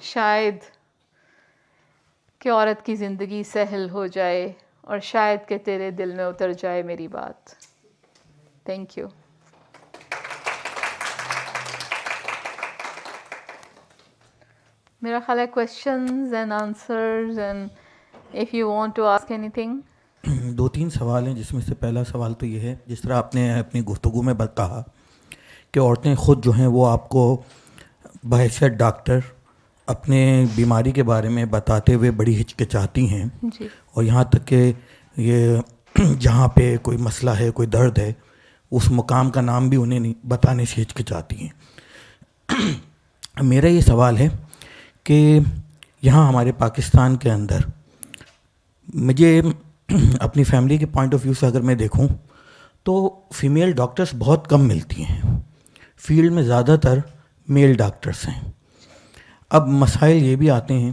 شاید کہ عورت کی زندگی سہل ہو جائے، اور شاید کہ تیرے دل میں اتر جائے میری بات. Thank you. میرا خیال ہے questions and answers, and if you want to ask anything. 2-3 سوال ہیں، جس میں سے پہلا سوال تو یہ ہے، جس طرح آپ نے اپنی گفتگو میں کہا کہ عورتیں خود جو ہیں وہ آپ کو بحیثیت ڈاکٹر اپنے بیماری کے بارے میں بتاتے ہوئے بڑی ہچکچاتی ہیں. جی. اور یہاں تک کہ یہ جہاں پہ کوئی مسئلہ ہے، کوئی درد ہے، اس مقام کا نام بھی انہیں نہیں بتانے سے ہچکچاتی ہیں. میرا یہ سوال ہے کہ یہاں ہمارے پاکستان کے اندر، مجھے اپنی فیملی کے پوائنٹ آف ویو سے اگر میں دیکھوں تو فیمیل ڈاکٹرز بہت کم ملتی ہیں، فیلڈ میں زیادہ تر میل ڈاکٹرز ہیں. اب مسائل یہ بھی آتے ہیں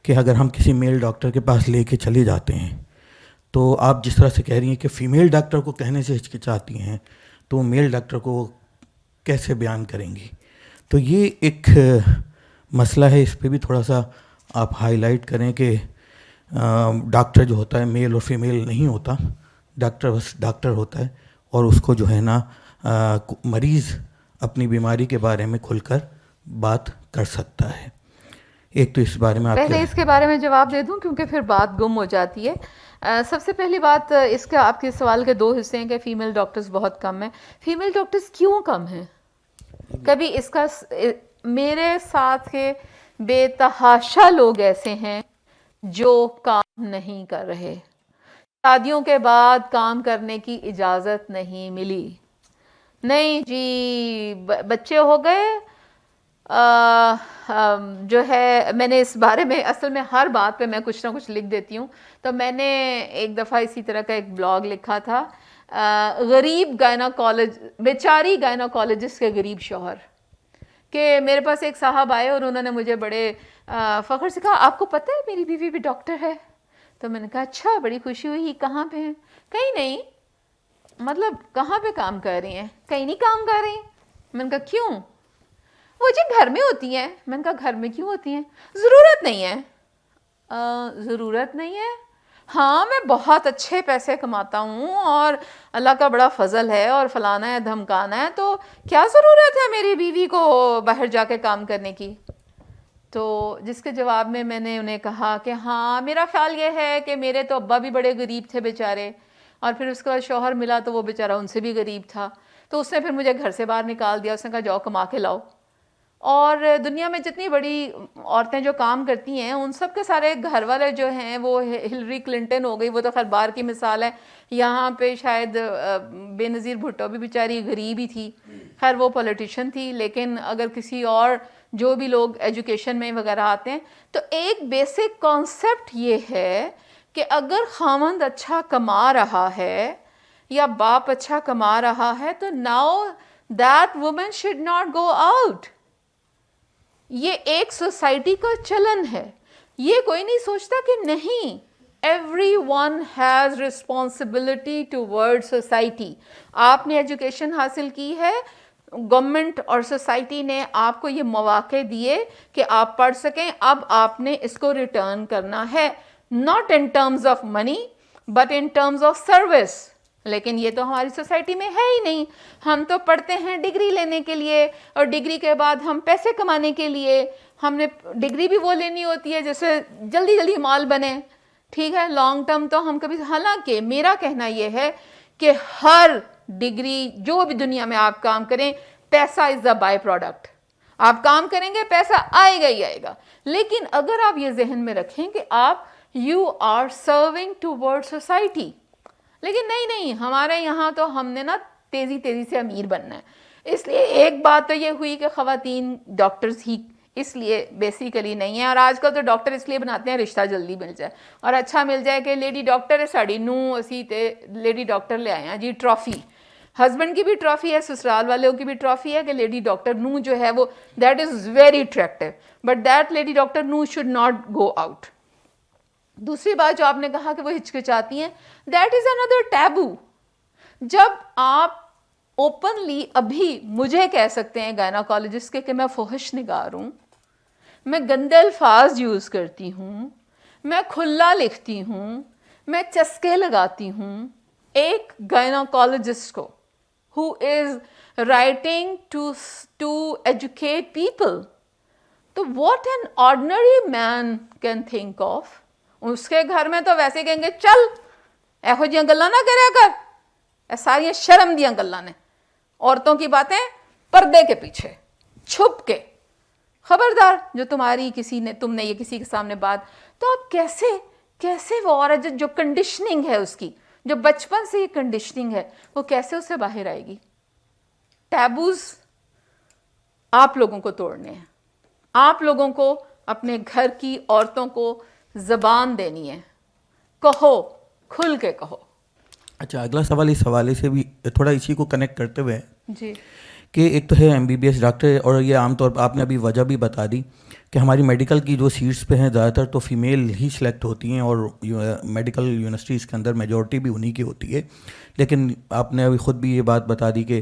کہ اگر ہم کسی میل ڈاکٹر کے پاس لے کے چلے جاتے ہیں تو آپ جس طرح سے کہہ رہی ہیں کہ فیمیل ڈاکٹر کو کہنے سے ہچکچاتی ہیں، تو میل ڈاکٹر کو کیسے بیان کریں گی؟ تو یہ ایک مسئلہ ہے، اس پہ بھی تھوڑا سا آپ ہائی لائٹ کریں کہ ڈاکٹر جو ہوتا ہے میل اور فیمیل نہیں ہوتا، ڈاکٹر بس ڈاکٹر ہوتا ہے، اور اس کو جو ہے نا مریض اپنی بیماری کے بارے میں کھل کر بات کر سکتا ہے. ایک تو اس بارے میں آپ پہلے اس کے بارے میں جواب دے دوں کیونکہ پھر بات گم ہو جاتی ہے. سب سے پہلی بات، اس کا آپ کے سوال کے 2 حصے ہیں کہ فیمیل ڈاکٹرز بہت کم ہیں. فیمیل ڈاکٹرز کیوں کم ہیں؟ کبھی اس کا میرے ساتھ کے بے تحاشا لوگ ایسے ہیں جو کام نہیں کر رہے، شادیوں کے بعد کام کرنے کی اجازت نہیں ملی، نہیں جی بچے ہو گئے. جو ہے میں نے اس بارے میں اصل میں ہر بات پہ میں کچھ نہ کچھ لکھ دیتی ہوں. تو میں نے ایک دفعہ اسی طرح کا ایک بلاگ لکھا تھا، غریب بیچاری گائنوکالوجسٹ کے غریب شوہر. کہ میرے پاس ایک صاحب آئے اور انہوں نے مجھے بڑے فخر سے کہا آپ کو پتہ ہے میری بیوی بھی ڈاکٹر ہے؟ تو میں نے کہا اچھا، بڑی خوشی ہوئی. کہاں پہ ہیں؟ کہیں نہیں. مطلب کہاں پہ کام کر رہی ہیں؟ کہیں نہیں کام کر رہی. میں نے کہا کیوں؟ وہ جی گھر میں ہوتی ہیں. میں نے کہا گھر میں کیوں ہوتی ہیں؟ ضرورت نہیں ہے. ضرورت نہیں ہے؟ ہاں میں بہت اچھے پیسے کماتا ہوں اور اللہ کا بڑا فضل ہے اور فلانا ہے دھمکانا ہے، تو کیا ضرورت ہے میری بیوی کو باہر جا کے کام کرنے کی؟ تو جس کے جواب میں میں نے انہیں کہا کہ ہاں میرا خیال یہ ہے کہ میرے تو ابا بھی بڑے غریب تھے بیچارے، اور پھر اس کے بعد شوہر ملا تو وہ بیچارہ ان سے بھی غریب تھا، تو اس نے پھر مجھے گھر سے باہر نکال دیا. اس نے کہا جاؤ کما کے لاؤ. اور دنیا میں جتنی بڑی عورتیں جو کام کرتی ہیں ان سب کے سارے گھر والے جو ہیں وہ ہلری کلنٹن ہو گئی، وہ تو خیر باہر کی مثال ہے، یہاں پہ شاید بے نظیر بھٹو بھی بیچاری غریب ہی تھی، خیر وہ پولیٹیشین تھی، لیکن اگر کسی اور جو بھی لوگ ایجوکیشن میں وغیرہ آتے ہیں تو ایک بیسک کانسیپٹ یہ ہے کہ اگر خاوند اچھا کما رہا ہے یا باپ اچھا کما رہا ہے تو now that woman should not go out. یہ ایک سوسائٹی کا چلن ہے، یہ کوئی نہیں سوچتا کہ نہیں، every one has responsibility toward society. آپ نے ایجوکیشن حاصل کی ہے، گورنمنٹ اور سوسائٹی نے آپ کو یہ مواقع دیے کہ آپ پڑھ سکیں، اب آپ نے اس کو ریٹرن کرنا ہے، not in terms of money but in terms of service. لیکن یہ تو ہماری سوسائٹی میں ہے ہی نہیں. ہم تو پڑھتے ہیں ڈگری لینے کے لیے، اور ڈگری کے بعد ہم پیسے کمانے کے لیے، ہم نے ڈگری بھی وہ لینی ہوتی ہے جیسے جلدی جلدی مال بنے، ٹھیک ہے، لانگ ٹرم تو ہم کبھی. حالانکہ میرا کہنا یہ ہے کہ ہر ڈگری جو بھی دنیا میں آپ کام کریں، پیسہ از دا بائی پروڈکٹ. آپ کام کریں گے پیسہ آئے گا ہی آئے گا، لیکن اگر آپ یہ ذہن میں رکھیں کہ آپ you are serving toward society. لیکن نہیں، ہمارے یہاں تو ہم نے نا تیزی سے امیر بننا ہے. اس لیے ایک بات تو یہ ہوئی کہ خواتین ڈاکٹرز ہی اس لیے بیسیکلی نہیں ہیں، اور آج کل تو ڈاکٹر اس لیے بناتے ہیں رشتہ جلدی مل جائے اور اچھا مل جائے کہ لیڈی ڈاکٹر ہے ساڑی نو اسی تے لیڈی ڈاکٹر لے آئے ہیں جی ٹرافی. ہسبینڈ کی بھی ٹرافی ہے، سسرال والوں کی بھی ٹرافی ہے کہ لیڈی ڈاکٹر نو جو ہے وہ that is very attractive, but that lady doctor no should not go out. دوسری بات جو آپ نے کہا کہ وہ ہچکچاتی ہیں، دیٹ از اندر ٹیبو. جب آپ اوپنلی ابھی مجھے کہہ سکتے ہیں گائناکالوجسٹ کے کہ میں فحش نگار ہوں، میں گندے الفاظ یوز کرتی ہوں، میں کھلا لکھتی ہوں، میں چسکے لگاتی ہوں، ایک گائناکالوجسٹ کو who is writing to educate people. تو what an ordinary man can think of. اس کے گھر میں تو ویسے کہیں گے چل ایہو جیاں گلاں نہ کریا کر، اے ساری شرم دیاں گلاں نے، عورتوں کی باتیں پردے کے پیچھے چھپ کے، خبردار جو تم نے یہ کسی کے سامنے بات. تو آپ کیسے وہ عورت جو کنڈیشننگ ہے اس کی، جو بچپن سے یہ کنڈیشننگ ہے، وہ کیسے اس سے باہر آئے گی؟ ٹیبوز آپ لوگوں کو توڑنے ہیں، آپ لوگوں کو اپنے گھر کی عورتوں کو زبان دینی ہے، کہو، کھل کے کہو. اچھا، اگلا سوال اس حوالے سے بھی تھوڑا اسی کو کنیکٹ کرتے ہوئے جی کہ ایک تو ہے MBBS ڈاکٹر، اور یہ عام طور پر آپ نے ابھی وجہ بھی بتا دی کہ ہماری میڈیکل کی جو سیٹس پہ ہیں زیادہ تر تو فیمیل ہی سلیکٹ ہوتی ہیں، اور میڈیکل یونیورسٹیز کے اندر میجورٹی بھی انہی کی ہوتی ہے. لیکن آپ نے ابھی خود بھی یہ بات بتا دی کہ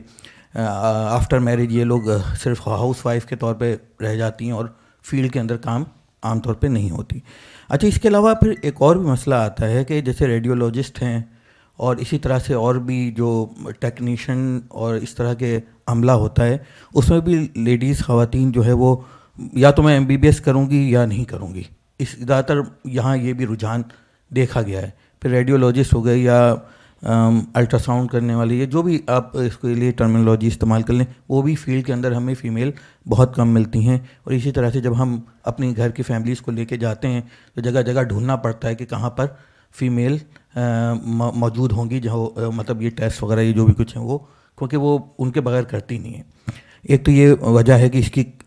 آفٹر میرج یہ لوگ صرف ہاؤس وائف کے طور پہ رہ جاتی ہیں اور فیلڈ کے اندر کام عام طور پہ نہیں ہوتی. اچھا، اس کے علاوہ پھر ایک اور بھی مسئلہ آتا ہے کہ جیسے ریڈیولوجسٹ ہیں اور اسی طرح سے اور بھی جو ٹیکنیشین اور اس طرح کے عملہ ہوتا ہے، اس میں بھی لیڈیز خواتین جو ہے وہ یا تو میں MBBS کروں گی یا نہیں کروں گی. اس زیادہ تر یہاں یہ بھی رجحان دیکھا گیا ہے. پھر ریڈیولوجسٹ ہو گئے یا الٹرا ساؤنڈ کرنے والی، یہ جو بھی آپ اس کے لیے ٹرمینالوجی استعمال کر لیں، وہ بھی فیلڈ کے اندر ہمیں فیمیل بہت کم ملتی ہیں. اور اسی طرح سے جب ہم اپنی گھر کی فیملیز کو لے کے جاتے ہیں تو جگہ جگہ ڈھونڈنا پڑتا ہے کہ کہاں پر فیمیل موجود ہوں گی، جو مطلب یہ ٹیسٹ وغیرہ یہ جو بھی کچھ ہیں وہ، کیونکہ وہ ان کے بغیر کرتی نہیں ہیں. ایک تو یہ وجہ ہے کہ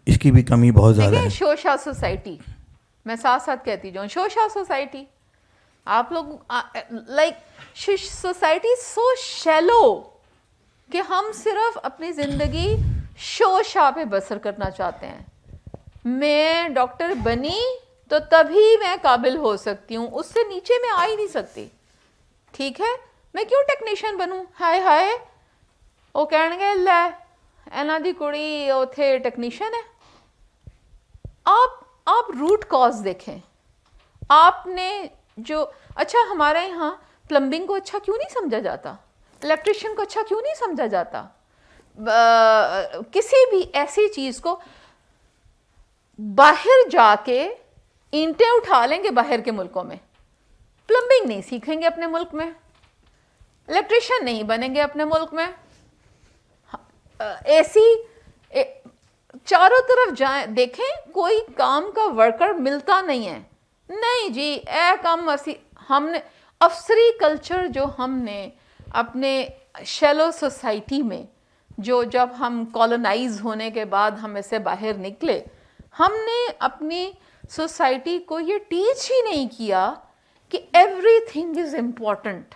اس کی بھی کمی بہت زیادہ ہے. شوشا سوسائٹی، میں ساتھ ساتھ کہتی جاؤں، شوشا سوسائٹی. آپ لوگ لائک سوسائٹی سو شیلو کہ ہم صرف اپنی زندگی شوشا پہ بسر کرنا چاہتے ہیں. میں ڈاکٹر بنی تو تبھی میں قابل ہو سکتی ہوں، اس سے نیچے میں آ ہی نہیں سکتی. ٹھیک ہے، میں کیوں ٹیکنیشین بنوں؟ ہائے وہ کہنے گے لے اینا دی کڑی اوتھے ٹیکنیشین ہے. آپ روٹ کاز دیکھیں. آپ نے جو اچھا ہمارے یہاں پلمبنگ کو اچھا کیوں نہیں سمجھا جاتا، الیکٹریشین کو اچھا کیوں نہیں سمجھا جاتا، کسی بھی ایسی چیز کو باہر جا کے اینٹیں اٹھا لیں گے باہر کے ملکوں میں، پلمبنگ نہیں سیکھیں گے اپنے ملک میں، الیکٹریشین نہیں بنیں گے اپنے ملک میں، اے سی چاروں طرف جائیں دیکھیں کوئی کام کا ورکر ملتا نہیں ہے. نہیں جی اے کام ہم نے افسری کلچر جو ہم نے اپنے شیلو سوسائٹی میں جو جب ہم کالونائز ہونے کے بعد ہم اس سے باہر نکلے, ہم نے اپنی سوسائٹی کو یہ ٹیچ ہی نہیں کیا کہ ایوری تھنگ از امپورٹنٹ.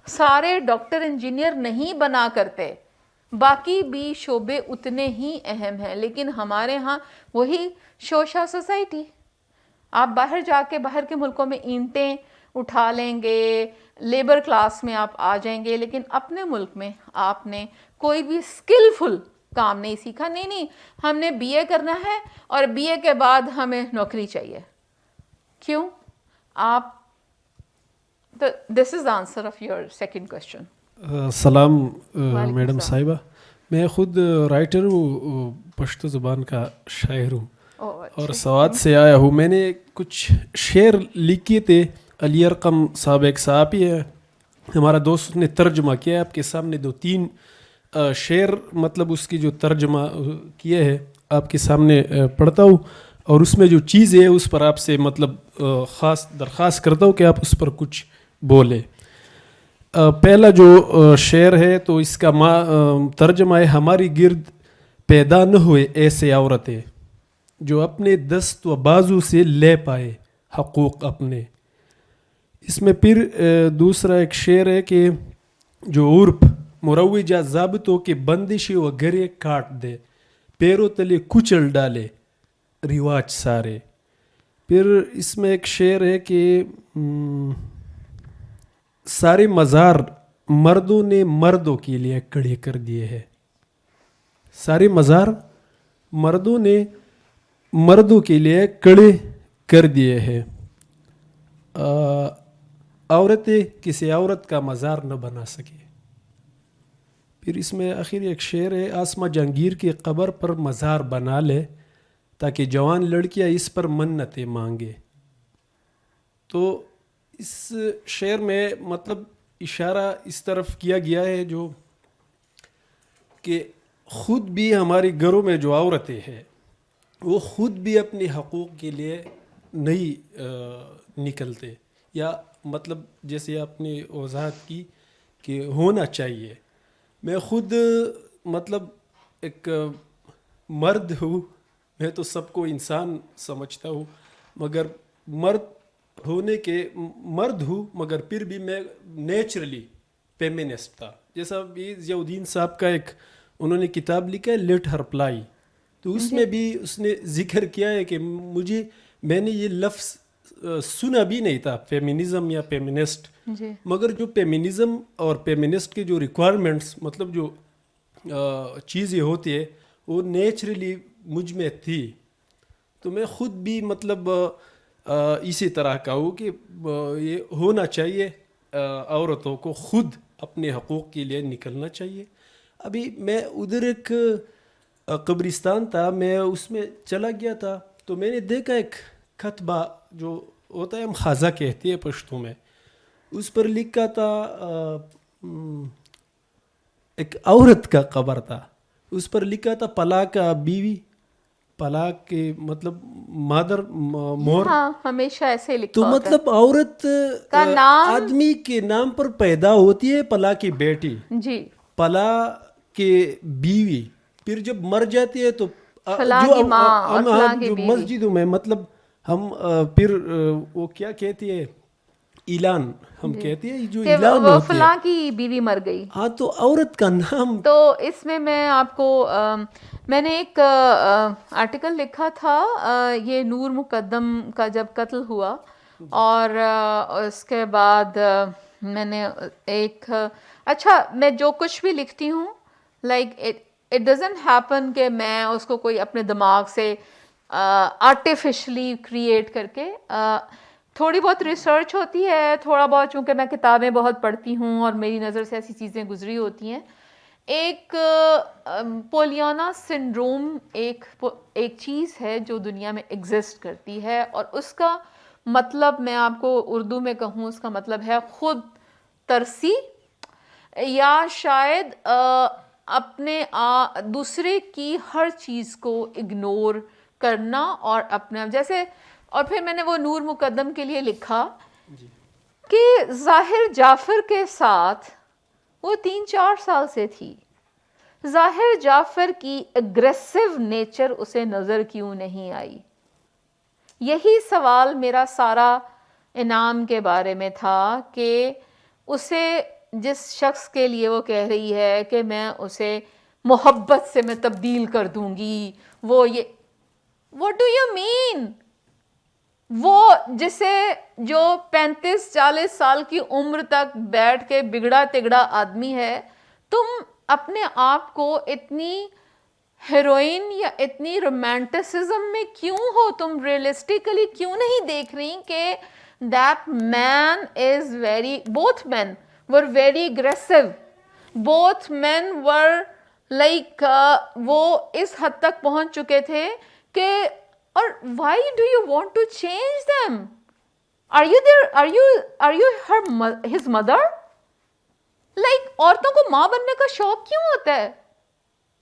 سارے ڈاکٹر انجینئر نہیں بنا کرتے, باقی بھی شعبے اتنے ہی اہم ہیں, لیکن ہمارے ہاں وہی شوشا سوسائٹی. آپ باہر جا کے باہر کے ملکوں میں اینٹیں اٹھا لیں گے, لیبر کلاس میں آپ آ جائیں گے, لیکن اپنے ملک میں آپ نے کوئی بھی اسکلفل کام نہیں سیکھا. نہیں ہم نے بی اے کرنا ہے اور بی اے کے بعد ہمیں نوکری چاہیے. کیوں؟ آپ this is answer of your second question. سلام میڈم صاحبہ, میں خود رائٹر ہوں, پشتو زبان کا شاعر ہوں اور سوات سے آیا ہوں. میں نے کچھ شعر لکھے تھے, علی ارقم صاحب ایک صحافی ہے ہمارا دوست, نے ترجمہ کیا. آپ کے سامنے 2-3 شعر مطلب اس کی جو ترجمہ کیے ہے آپ کے سامنے پڑھتا ہوں, اور اس میں جو چیز ہے اس پر آپ سے مطلب خاص درخواست کرتا ہوں کہ آپ اس پر کچھ بولے. پہلا جو شعر ہے تو اس کا ترجمہ ہے, ہماری گرد پیدا نہ ہوئے ایسے عورتیں جو اپنے دست و بازو سے لے پائے حقوق اپنے. اس میں پھر دوسرا ایک شعر ہے کہ جو عرف مروجہ ضابطوں کے بندشی و گرے کاٹ دے, پیروں تلے کچل ڈالے رواج سارے. پھر اس میں ایک شعر ہے کہ سارے مزار مردوں نے مردوں کے لیے کھڑے کر دیے ہیں. سارے مزار مردوں نے مردوں کے لیے کھڑے کر دیے ہیں. عورتیں کسی عورت کا مزار نہ بنا سکے. پھر اس میں آخر ایک شعر ہے, آسمہ جہانگیر کی قبر پر مزار بنا لے تاکہ جوان لڑکیاں اس پر منتیں مانگے. تو اس شعر میں مطلب اشارہ اس طرف کیا گیا ہے جو کہ خود بھی ہمارے گھروں میں جو عورتیں ہیں وہ خود بھی اپنے حقوق کے لیے نہیں نکلتے, یا مطلب جیسے آپ نے وضاحت کی کہ ہونا چاہیے. میں خود مطلب ایک مرد ہوں, میں تو سب کو انسان سمجھتا ہوں, مگر مرد ہوں مگر پھر بھی میں نیچرلی فیمینسٹ تھا. جیسا بھی ضیاء الدین صاحب کا ایک انہوں نے کتاب لکھا ہے لیٹ ہر پلائی, تو اس میں بھی اس نے ذکر کیا ہے کہ میں نے یہ لفظ سنا بھی نہیں تھا فیمینزم یا فیمینسٹ, مگر جو فیمینزم اور فیمینسٹ کے جو ریکوائرمنٹس مطلب جو چیزیں ہوتی ہے وہ نیچرلی مجھ میں تھی. تو میں خود بھی مطلب اسی طرح کا ہوں کہ یہ ہونا چاہیے, عورتوں کو خود اپنے حقوق کے لیے نکلنا چاہیے. ابھی میں ادھر ایک قبرستان تھا, میں اس میں چلا گیا تھا, تو میں نے دیکھا ایک خطبہ جو ہوتا ہے ہم خازہ کہتے ہیں پشتو میں, اس پر لکھا تھا ایک عورت کا قبر تھا, اس پر لکھا تھا پلاک بیوی, پلاک کے مطلب مادر مور, ہمیشہ ایسے لکھا تو ہوتا مطلب عورت کا نام آدمی کے نام پر پیدا ہوتی ہے, پلا کی بیٹی, جی پلا کے بیوی, پھر جب مر جاتی ہے تو جو مسجدوں میں مطلب ہم پھر وہ کیا کہتی ہے اعلان, ہم کہتے ہیں جو اعلان ہوتی ہے فلاں کی بیوی مر گئی. ہاں, تو عورت کا نام. تو اس میں آپ کو میں نے ایک آرٹیکل لکھا تھا, یہ نور مقدم کا جب قتل ہوا, اور اس کے بعد میں نے ایک میں جو کچھ بھی لکھتی ہوں لائک اٹ ڈزنٹ ہیپن کہ میں اس کو کوئی اپنے دماغ سے آرٹیفیشلی کریٹ کر کے, تھوڑی بہت ریسرچ ہوتی ہے, تھوڑا بہت چونکہ میں کتابیں بہت پڑھتی ہوں اور میری نظر سے ایسی چیزیں گزری ہوتی ہیں. ایک پولیانا سنڈروم ایک چیز ہے جو دنیا میں ایگزسٹ کرتی ہے, اور اس کا مطلب میں آپ کو اردو میں کہوں, اس کا مطلب ہے خود ترسی, یا شاید اپنے دوسرے کی ہر چیز کو اگنور کرنا اور اپنا جیسے. اور پھر میں نے وہ نور مقدم کے لیے لکھا کہ ظاہر جعفر کے ساتھ وہ 3-4 سال سے تھی. ظاہر جعفر کی اگریسو نیچر اسے نظر کیوں نہیں آئی؟ یہی سوال میرا سارا انعام کے بارے میں تھا کہ اسے جس شخص کے لیے وہ کہہ رہی ہے کہ میں اسے محبت سے میں تبدیل کر دوں گی، وہ یہ what do you mean؟ وہ جسے جو 35-40 سال کی عمر تک بیٹھ کے بگڑا تگڑا آدمی ہے، تم اپنے آپ کو اتنی ہیروئن یا اتنی رومانٹسزم میں کیوں ہو؟ تم ریئلسٹیکلی کیوں نہیں دیکھ رہی کہ that man is both men were very aggressive, both men were like وہ اس حد تک پہنچ چکے تھے کہ اور why do you want to change them? Are you his mother? Like عورتوں کو ماں بننے کا شوق کیوں ہوتا ہے؟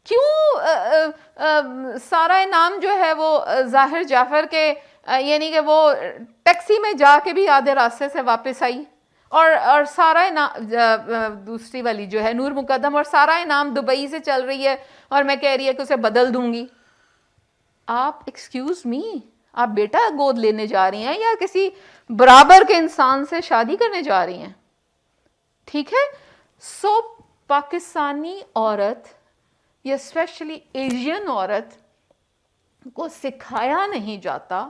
کیوں سارا انعام جو ہے وہ ظاہر جعفر کے یعنی کہ وہ ٹیکسی میں جا کے بھی آدھے راستے سے واپس آئی، اور سارا انعام دوسری والی جو ہے نور مقدم، اور سارا انعام دبئی سے چل رہی ہے اور میں کہہ رہی ہے کہ اسے بدل دوں گی. آپ ایکسکیوز می، آپ بیٹا گود لینے جا رہی ہیں یا کسی برابر کے انسان سے شادی کرنے جا رہی ہیں؟ ٹھیک ہے. سو پاکستانی عورت یا اسپیشلی ایشین عورت کو سکھایا نہیں جاتا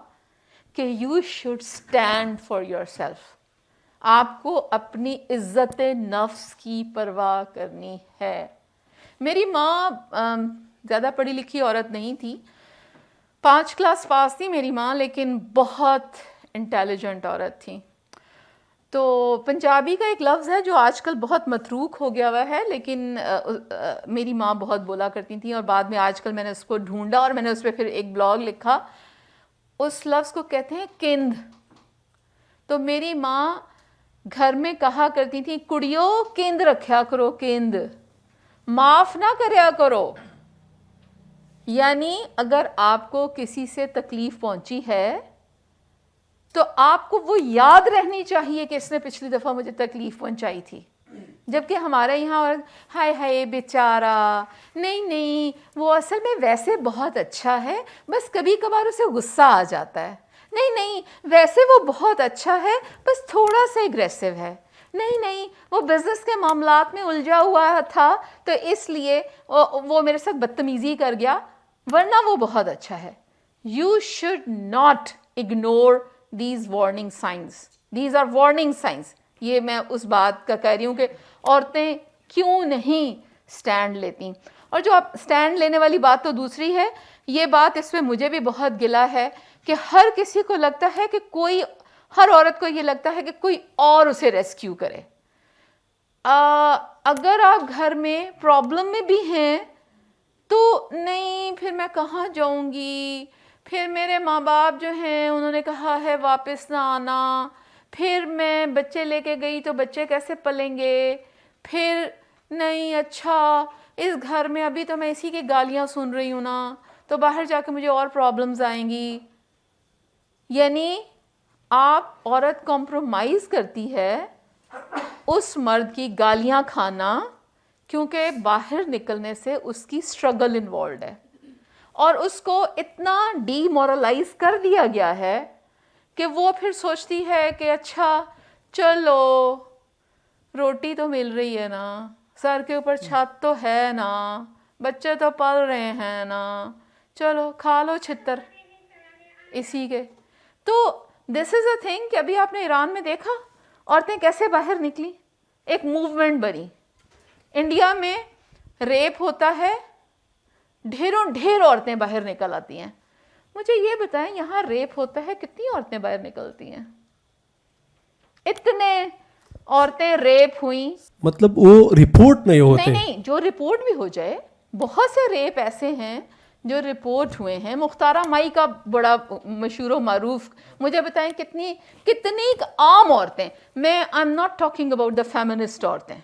کہ you should stand for your self. آپ کو اپنی عزت نفس کی پرواہ کرنی ہے. میری ماں زیادہ پڑھی لکھی عورت نہیں تھی، 5 کلاس پاس تھی میری ماں، لیکن بہت انٹیلیجنٹ عورت تھی. تو پنجابی کا ایک لفظ ہے جو آج کل بہت متروک ہو گیا ہوا ہے، لیکن میری ماں بہت بولا کرتی تھیں، اور بعد میں آج کل میں نے اس کو ڈھونڈا اور میں نے اس پہ پھر ایک بلاگ لکھا. اس لفظ کو کہتے ہیں کند. تو میری ماں گھر میں کہا کرتی تھی کڑیو کند رکھیا کرو، کند معاف نہ کریا کرو. یعنی اگر آپ کو کسی سے تکلیف پہنچی ہے تو آپ کو وہ یاد رہنی چاہیے کہ اس نے پچھلی دفعہ مجھے تکلیف پہنچائی تھی. جبکہ ہمارے یہاں اور ہائے ہائے بیچارہ، نہیں وہ اصل میں ویسے بہت اچھا ہے، بس کبھی کبھار اسے غصہ آ جاتا ہے. نہیں ویسے وہ بہت اچھا ہے، بس تھوڑا سا اگریسو ہے. نہیں وہ بزنس کے معاملات میں الجھا ہوا تھا تو اس لیے وہ میرے ساتھ بدتمیزی کر گیا، ورنہ وہ بہت اچھا ہے. You should not ignore these warning signs. These are warning signs. یہ میں اس بات کا کہہ رہی ہوں کہ عورتیں کیوں نہیں سٹینڈ لیتی. اور جو آپ سٹینڈ لینے والی بات تو دوسری ہے، یہ بات اس میں مجھے بھی بہت گلا ہے کہ ہر کسی کو لگتا ہے کہ ہر عورت کو یہ لگتا ہے کہ کوئی اور اسے ریسکیو کرے. اگر آپ گھر میں پرابلم میں بھی ہیں تو نہیں، پھر میں کہاں جاؤں گی، پھر میرے ماں باپ جو ہیں انہوں نے کہا ہے واپس نہ آنا، پھر میں بچے لے کے گئی تو بچے کیسے پلیں گے، پھر نہیں اچھا اس گھر میں ابھی تو میں اسی کی گالیاں سن رہی ہوں نا، تو باہر جا کے مجھے اور پرابلمز آئیں گی. یعنی آپ عورت کمپرومائز کرتی ہے اس مرد کی گالیاں کھانا، کیونکہ باہر نکلنے سے اس کی اسٹرگل انوالوڈ ہے، اور اس کو اتنا ڈی مورلائز کر دیا گیا ہے کہ وہ پھر سوچتی ہے کہ اچھا چلو روٹی تو مل رہی ہے نا، سر کے اوپر چھت تو ہے نا، بچے تو پل رہے ہیں نا، چلو کھا لو چھتر اسی کے. تو دس از اے تھنگ کہ ابھی آپ نے ایران میں دیکھا عورتیں کیسے باہر نکلی، ایک موومنٹ بنی. انڈیا میں ریپ ہوتا ہے، ڈھیر عورتیں باہر نکل آتی ہیں. مجھے یہ بتائیں یہاں ریپ ہوتا ہے کتنی عورتیں باہر نکلتی ہیں؟ اتنے عورتیں ریپ ہوئیں، مطلب وہ رپورٹ نہیں ہوتے. نہیں جو رپورٹ بھی ہو جائے، بہت سے ریپ ایسے ہیں جو رپورٹ ہوئے ہیں. مختارہ مائی کا بڑا مشہور و معروف، مجھے بتائیں کتنی عام عورتیں، میں آئی am not talking about the feminist عورتیں،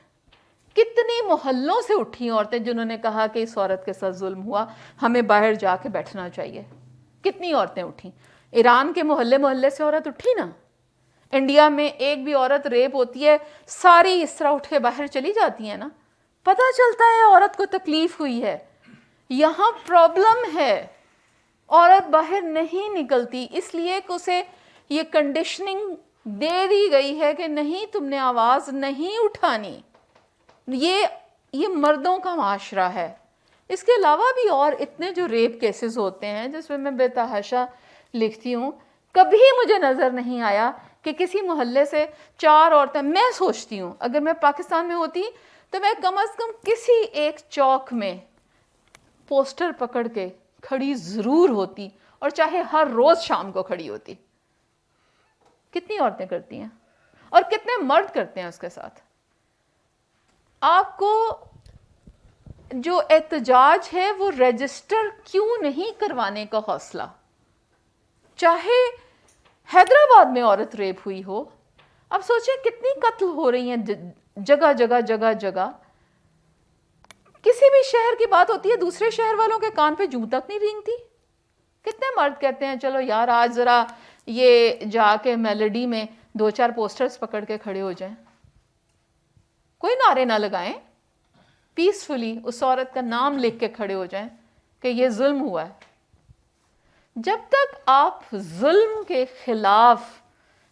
کتنی محلوں سے اٹھی عورتیں جنہوں نے کہا کہ اس عورت کے ساتھ ظلم ہوا, ہمیں باہر جا کے بیٹھنا چاہیے. کتنی عورتیں اٹھیں. ایران کے محلے محلے سے عورت اٹھی نا. انڈیا میں ایک بھی عورت ریپ ہوتی ہے, ساری اس طرح اٹھ کے باہر چلی جاتی ہیں نا, پتہ چلتا ہے عورت کو تکلیف ہوئی ہے. یہاں پرابلم ہے, عورت باہر نہیں نکلتی اس لیے کہ اسے یہ کنڈیشننگ دے دی گئی ہے کہ نہیں, تم نے آواز نہیں اٹھانی. یہ مردوں کا معاشرہ ہے. اس کے علاوہ بھی اور اتنے جو ریپ کیسز ہوتے ہیں جس میں بے تحاشا لکھتی ہوں, کبھی مجھے نظر نہیں آیا کہ کسی محلے سے 4 عورتیں, میں سوچتی ہوں اگر میں پاکستان میں ہوتی تو میں کم از کم کسی ایک چوک میں پوسٹر پکڑ کے کھڑی ضرور ہوتی, اور چاہے ہر روز شام کو کھڑی ہوتی. کتنی عورتیں کرتی ہیں اور کتنے مرد کرتے ہیں اس کے ساتھ. آپ کو جو احتجاج ہے وہ رجسٹر کیوں نہیں کروانے کا حوصلہ؟ چاہے حیدرآباد میں عورت ریپ ہوئی ہو, اب سوچیں کتنی قتل ہو رہی ہیں جگہ جگہ جگہ جگہ. کسی بھی شہر کی بات ہوتی ہے دوسرے شہر والوں کے کان پہ جوں تک نہیں رینگتی. کتنے مرد کہتے ہیں چلو یار آج ذرا یہ جا کے میلڈی میں 2-4 پوسٹرز پکڑ کے کھڑے ہو جائیں, کوئی نعرے نہ لگائیں, پیسفلی اس عورت کا نام لکھ کے کھڑے ہو جائیں کہ یہ ظلم ہوا ہے. جب تک آپ ظلم کے خلاف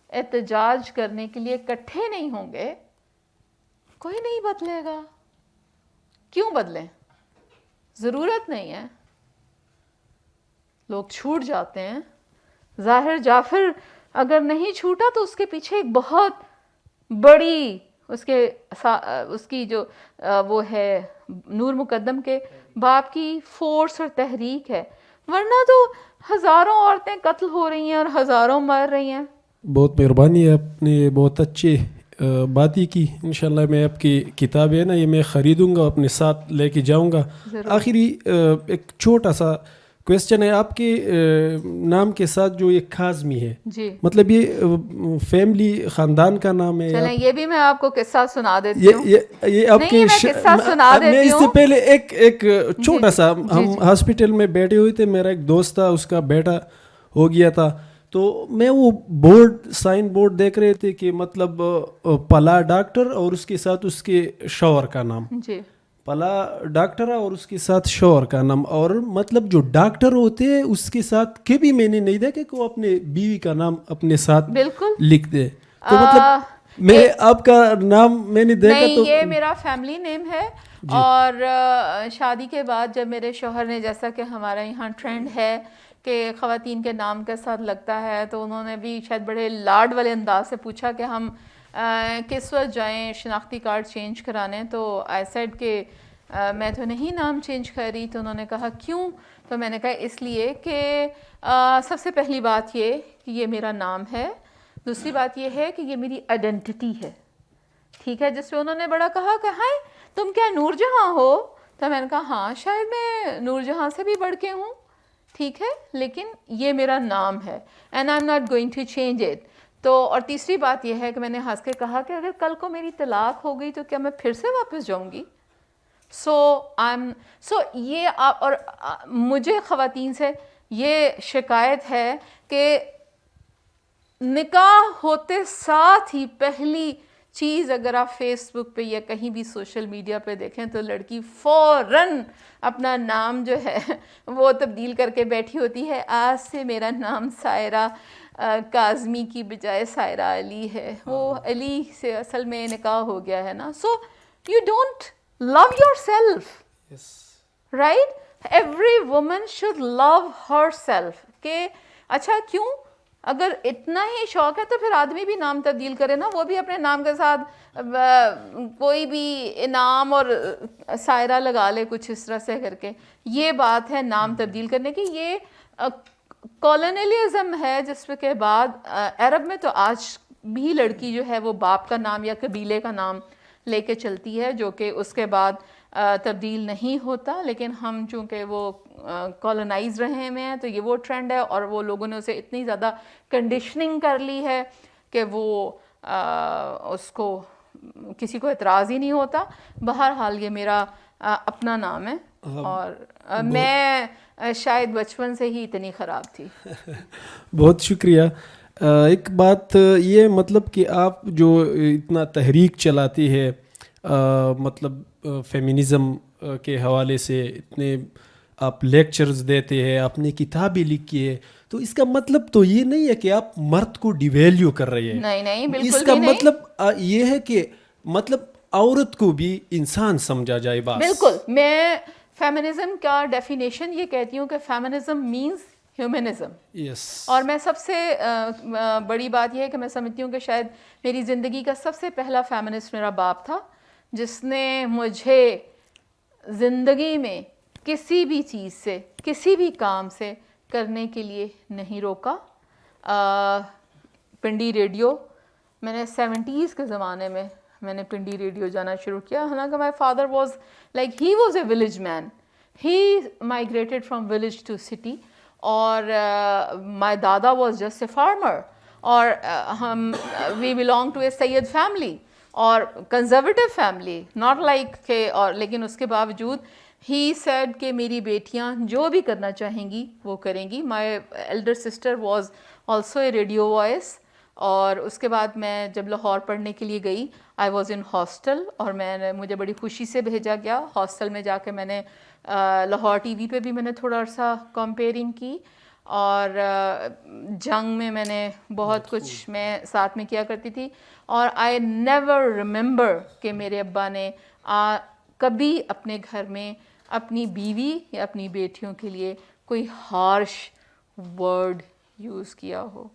احتجاج کرنے کے لیے اکٹھے نہیں ہوں گے کوئی نہیں بدلے گا. کیوں بدلیں؟ ضرورت نہیں ہے. لوگ چھوٹ جاتے ہیں. ظاہر جعفر اگر نہیں چھوٹا تو اس کے پیچھے ایک بہت بڑی اس کی جو وہ ہے نور مقدم کے باپ کی فورس اور تحریک ہے, ورنہ تو ہزاروں عورتیں قتل ہو رہی ہیں اور ہزاروں مر رہی ہیں. بہت مہربانی ہے, آپ نے بہت اچھی بات ہی کی. انشاءاللہ میں آپ کی کتاب ہے نا یہ میں خریدوں گا, اپنے ساتھ لے کے جاؤں گا. آخری ایک چھوٹا سا کویسچن ہے, آپ کے نام کے ساتھ جو یہ کاظمی ہے جی, مطلب یہ فیملی خاندان کا نام ہے؟ چلیں یہ بھی میں آپ کو قصہ سنا دیتی ہوں. یہ آپ کے میں اس سے پہلے ایک چھوٹا سا, ہم ہاسپٹل میں بیٹھے ہوئے تھے, میرا ایک دوست تھا اس کا بیٹا ہو گیا تھا, تو میں وہ سائن بورڈ دیکھ رہے تھے کہ مطلب پلا ڈاکٹر اور اس کے ساتھ اس کے شوہر کا نام, جی پلا ڈاکٹر اور اس کے ساتھ شوہر کا نام, اور مطلب جو ڈاکٹر ہوتے ہیں اس کے ساتھ کبھی میں نے نہیں دیکھا کہ وہ اپنے بیوی کا نام اپنے ساتھ بالکل لکھ دے. تو مطلب میں آپ کا نام میں نے دیکھا تو یہ میرا فیملی نیم ہے. اور شادی کے بعد جب میرے شوہر نے, جیسا کہ ہمارا یہاں ٹرینڈ ہے کہ خواتین کے نام کے ساتھ لگتا ہے, تو انہوں نے بھی شاید بڑے لاڈ والے انداز سے پوچھا کہ ہم کس وقت جائیں شناختی کارڈ چینج کرانے. تو آئی سیڈ کہ میں تو نہیں نام چینج کر رہی. تو انہوں نے کہا کیوں؟ تو میں نے کہا اس لیے کہ سب سے پہلی بات یہ کہ یہ میرا نام ہے, دوسری بات یہ ہے کہ یہ میری آئیڈینٹی ہے, ٹھیک ہے. جس پہ انہوں نے بڑا کہا کہ ہائے تم کیا نور جہاں ہو؟ تو میں نے کہا ہاں شاید میں نور جہاں سے بھی بڑھ کے ہوں, ٹھیک ہے, لیکن یہ میرا نام ہے and I am not going to change it. تو اور تیسری بات یہ ہے کہ میں نے ہنس کے کہا کہ اگر کل کو میری طلاق ہو گئی تو کیا میں پھر سے واپس جاؤں گی؟ سو یہ اور مجھے خواتین سے یہ شکایت ہے کہ نکاح ہوتے ساتھ ہی پہلی چیز اگر آپ فیس بک پہ یا کہیں بھی سوشل میڈیا پہ دیکھیں تو لڑکی فوراً اپنا نام جو ہے وہ تبدیل کر کے بیٹھی ہوتی ہے. آج سے میرا نام سائرہ کاظمی کی بجائے سائرہ علی ہے. وہ علی سے اصل میں نکاح ہو گیا ہے نا. So you don't love yourself, right. Every woman should love herself. کہ اچھا کیوں اگر اتنا ہی شوق ہے تو پھر آدمی بھی نام تبدیل کرے نا, وہ بھی اپنے نام کے ساتھ کوئی بھی انعام اور سائرہ لگا لے کچھ اس طرح سے کر کے. یہ بات ہے نام تبدیل کرنے کی, یہ کالونیلزم ہے جس کے بعد عرب میں تو آج بھی لڑکی جو ہے وہ باپ کا نام یا قبیلے کا نام لے کے چلتی ہے, جو کہ اس کے بعد تبدیل نہیں ہوتا. لیکن ہم چونکہ وہ کالونائز رہے ہوئے ہیں تو یہ وہ ٹرینڈ ہے, اور وہ لوگوں نے اسے اتنی زیادہ کنڈیشننگ کر لی ہے کہ وہ اس کو کسی کو اعتراض ہی نہیں ہوتا. بہرحال یہ میرا اپنا نام ہے اور میں شاید بچپن سے ہی اتنی خراب تھی. بہت شکریہ. ایک بات یہ مطلب کہ آپ جو اتنا تحریک چلاتی ہے مطلب فیمنزم کے حوالے سے اتنے آپ لیکچرز دیتے ہیں, آپ نے کتاب بھی لکھی ہے, تو اس کا مطلب تو یہ نہیں ہے کہ آپ مرد کو ڈیویلیو کر رہے ہیں. نہیں بالکل اس کا مطلب یہ ہے کہ مطلب عورت کو بھی انسان سمجھا جائے. بات بالکل. میں فیمنزم کا ڈیفینیشن یہ کہتی ہوں کہ فیمنزم مینز ہیومنزم. یس. اور میں سب سے بڑی بات یہ ہے کہ میں سمجھتی ہوں کہ شاید میری زندگی کا سب سے پہلا فیمنسٹ میرا باپ تھا, جس نے مجھے زندگی میں کسی بھی چیز سے, کسی بھی کام سے کرنے کے لیے نہیں روکا. پنڈی ریڈیو میں نے 70s کے زمانے میں نے پنڈی ریڈیو جانا شروع کیا. حالانکہ my father was like he was a village man, he migrated from village to city, اور مائی دادا واز جسٹ اے فارمر, اور ہم we belong to a Syed family اور کنزرویٹو فیملی, ناٹ لائک کہ, اور لیکن اس کے باوجود ہی سیڈ کہ میری بیٹیاں جو بھی کرنا چاہیں گی وہ کریں گی. My elder sister was also a radio voice. اور اس کے بعد میں جب لاہور پڑھنے کے لیے گئی, آئی واز ان ہاسٹل, اور مجھے بڑی خوشی سے بھیجا گیا ہاسٹل میں. جا کے میں نے لاہور ٹی وی پہ بھی میں نے تھوڑا سا کمپیئرنگ کی, اور جنگ میں نے بہت کچھ میں ساتھ میں کیا کرتی تھی. اور آئی نیور ریممبر کہ میرے ابا نے کبھی اپنے گھر میں اپنی بیوی یا اپنی بیٹیوں کے لیے کوئی ہارش ورڈ یوز کیا ہو.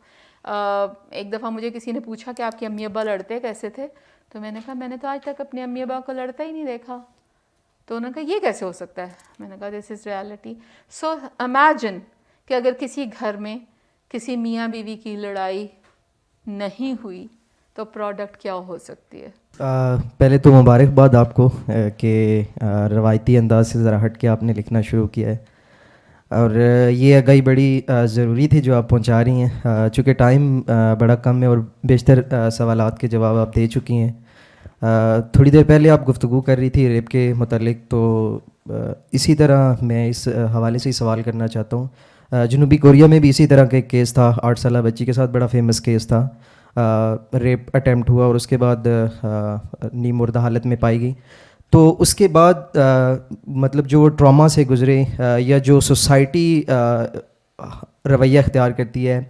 ایک دفعہ مجھے کسی نے پوچھا کہ آپ کے امی ابا لڑتے کیسے تھے, تو میں نے کہا میں نے تو آج تک اپنے امی ابا کو لڑتا ہی نہیں دیکھا. تو انہوں نے کہا یہ کیسے ہو سکتا ہے؟ میں نے کہا دس از ریالٹی. سو امیجن کہ اگر کسی گھر میں کسی میاں بیوی کی لڑائی نہیں ہوئی تو پروڈکٹ کیا ہو سکتی ہے. پہلے تو مبارکباد آپ کو کہ روایتی انداز سے ذرا ہٹ کے آپ نے لکھنا شروع کیا ہے, اور یہ آگاہی بڑی ضروری تھی جو آپ پہنچا رہی ہیں. چونکہ ٹائم بڑا کم ہے اور بیشتر سوالات کے جواب آپ دے چکی ہیں. تھوڑی دیر پہلے آپ گفتگو کر رہی تھی ریپ کے متعلق, تو اسی طرح میں اس حوالے سے ہی سوال کرنا چاہتا ہوں. جنوبی کوریا میں بھی اسی طرح کا ایک کیس تھا, 8 سالہ بچی کے ساتھ بڑا فیمس کیس تھا. ریپ اٹیمپٹ ہوا اور اس کے بعد نیم مردہ حالت میں پائی گئی. تو اس کے بعد مطلب جو ٹراما سے گزرے یا جو سوسائٹی رویہ اختیار کرتی ہے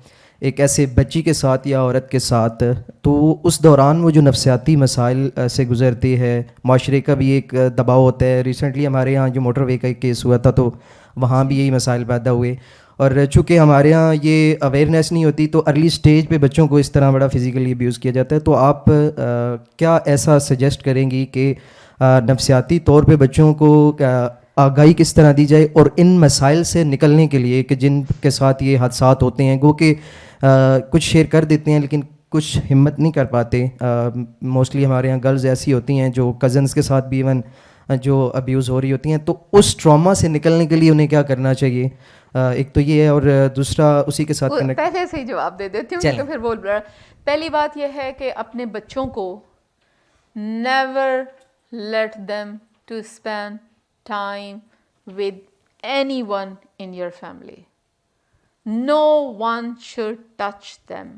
ایک ایسے بچی کے ساتھ یا عورت کے ساتھ, تو اس دوران وہ جو نفسیاتی مسائل سے گزرتی ہے, معاشرے کا بھی ایک دباؤ ہوتا ہے. ریسنٹلی ہمارے یہاں جو موٹر وے کا ایک کیس ہوا تھا تو وہاں بھی یہی مسائل پیدا ہوئے, اور چونکہ ہمارے یہاں یہ اویئرنیس نہیں ہوتی تو ارلی سٹیج پہ بچوں کو اس طرح بڑا فزیکلی ابیوز کیا جاتا ہے. تو آپ کیا ایسا سجیسٹ کریں گی کہ نفسیاتی طور پہ بچوں کو آگاہی کس طرح دی جائے, اور ان مسائل سے نکلنے کے لیے کہ جن کے ساتھ یہ حادثات ہوتے ہیں, گو کہ کچھ شیئر کر دیتے ہیں لیکن کچھ ہمت نہیں کر پاتے. موسٹلی ہمارے یہاں گرلز ایسی ہوتی ہیں جو کزنس کے ساتھ بھی ایون جو ابیوز ہو رہی ہوتی ہیں, تو اس ٹراما سے نکلنے کے لیے انہیں کیا کرنا چاہیے؟ ایک تو یہ ہے, اور دوسرا اسی کے ساتھ پہلے سے ہی جواب دے دیتی ہوں کیونکہ پھر بول رہا. پہلی بات یہ ہے کہ اپنے بچوں کو never let them to spend time with anyone in your family. No one should touch them.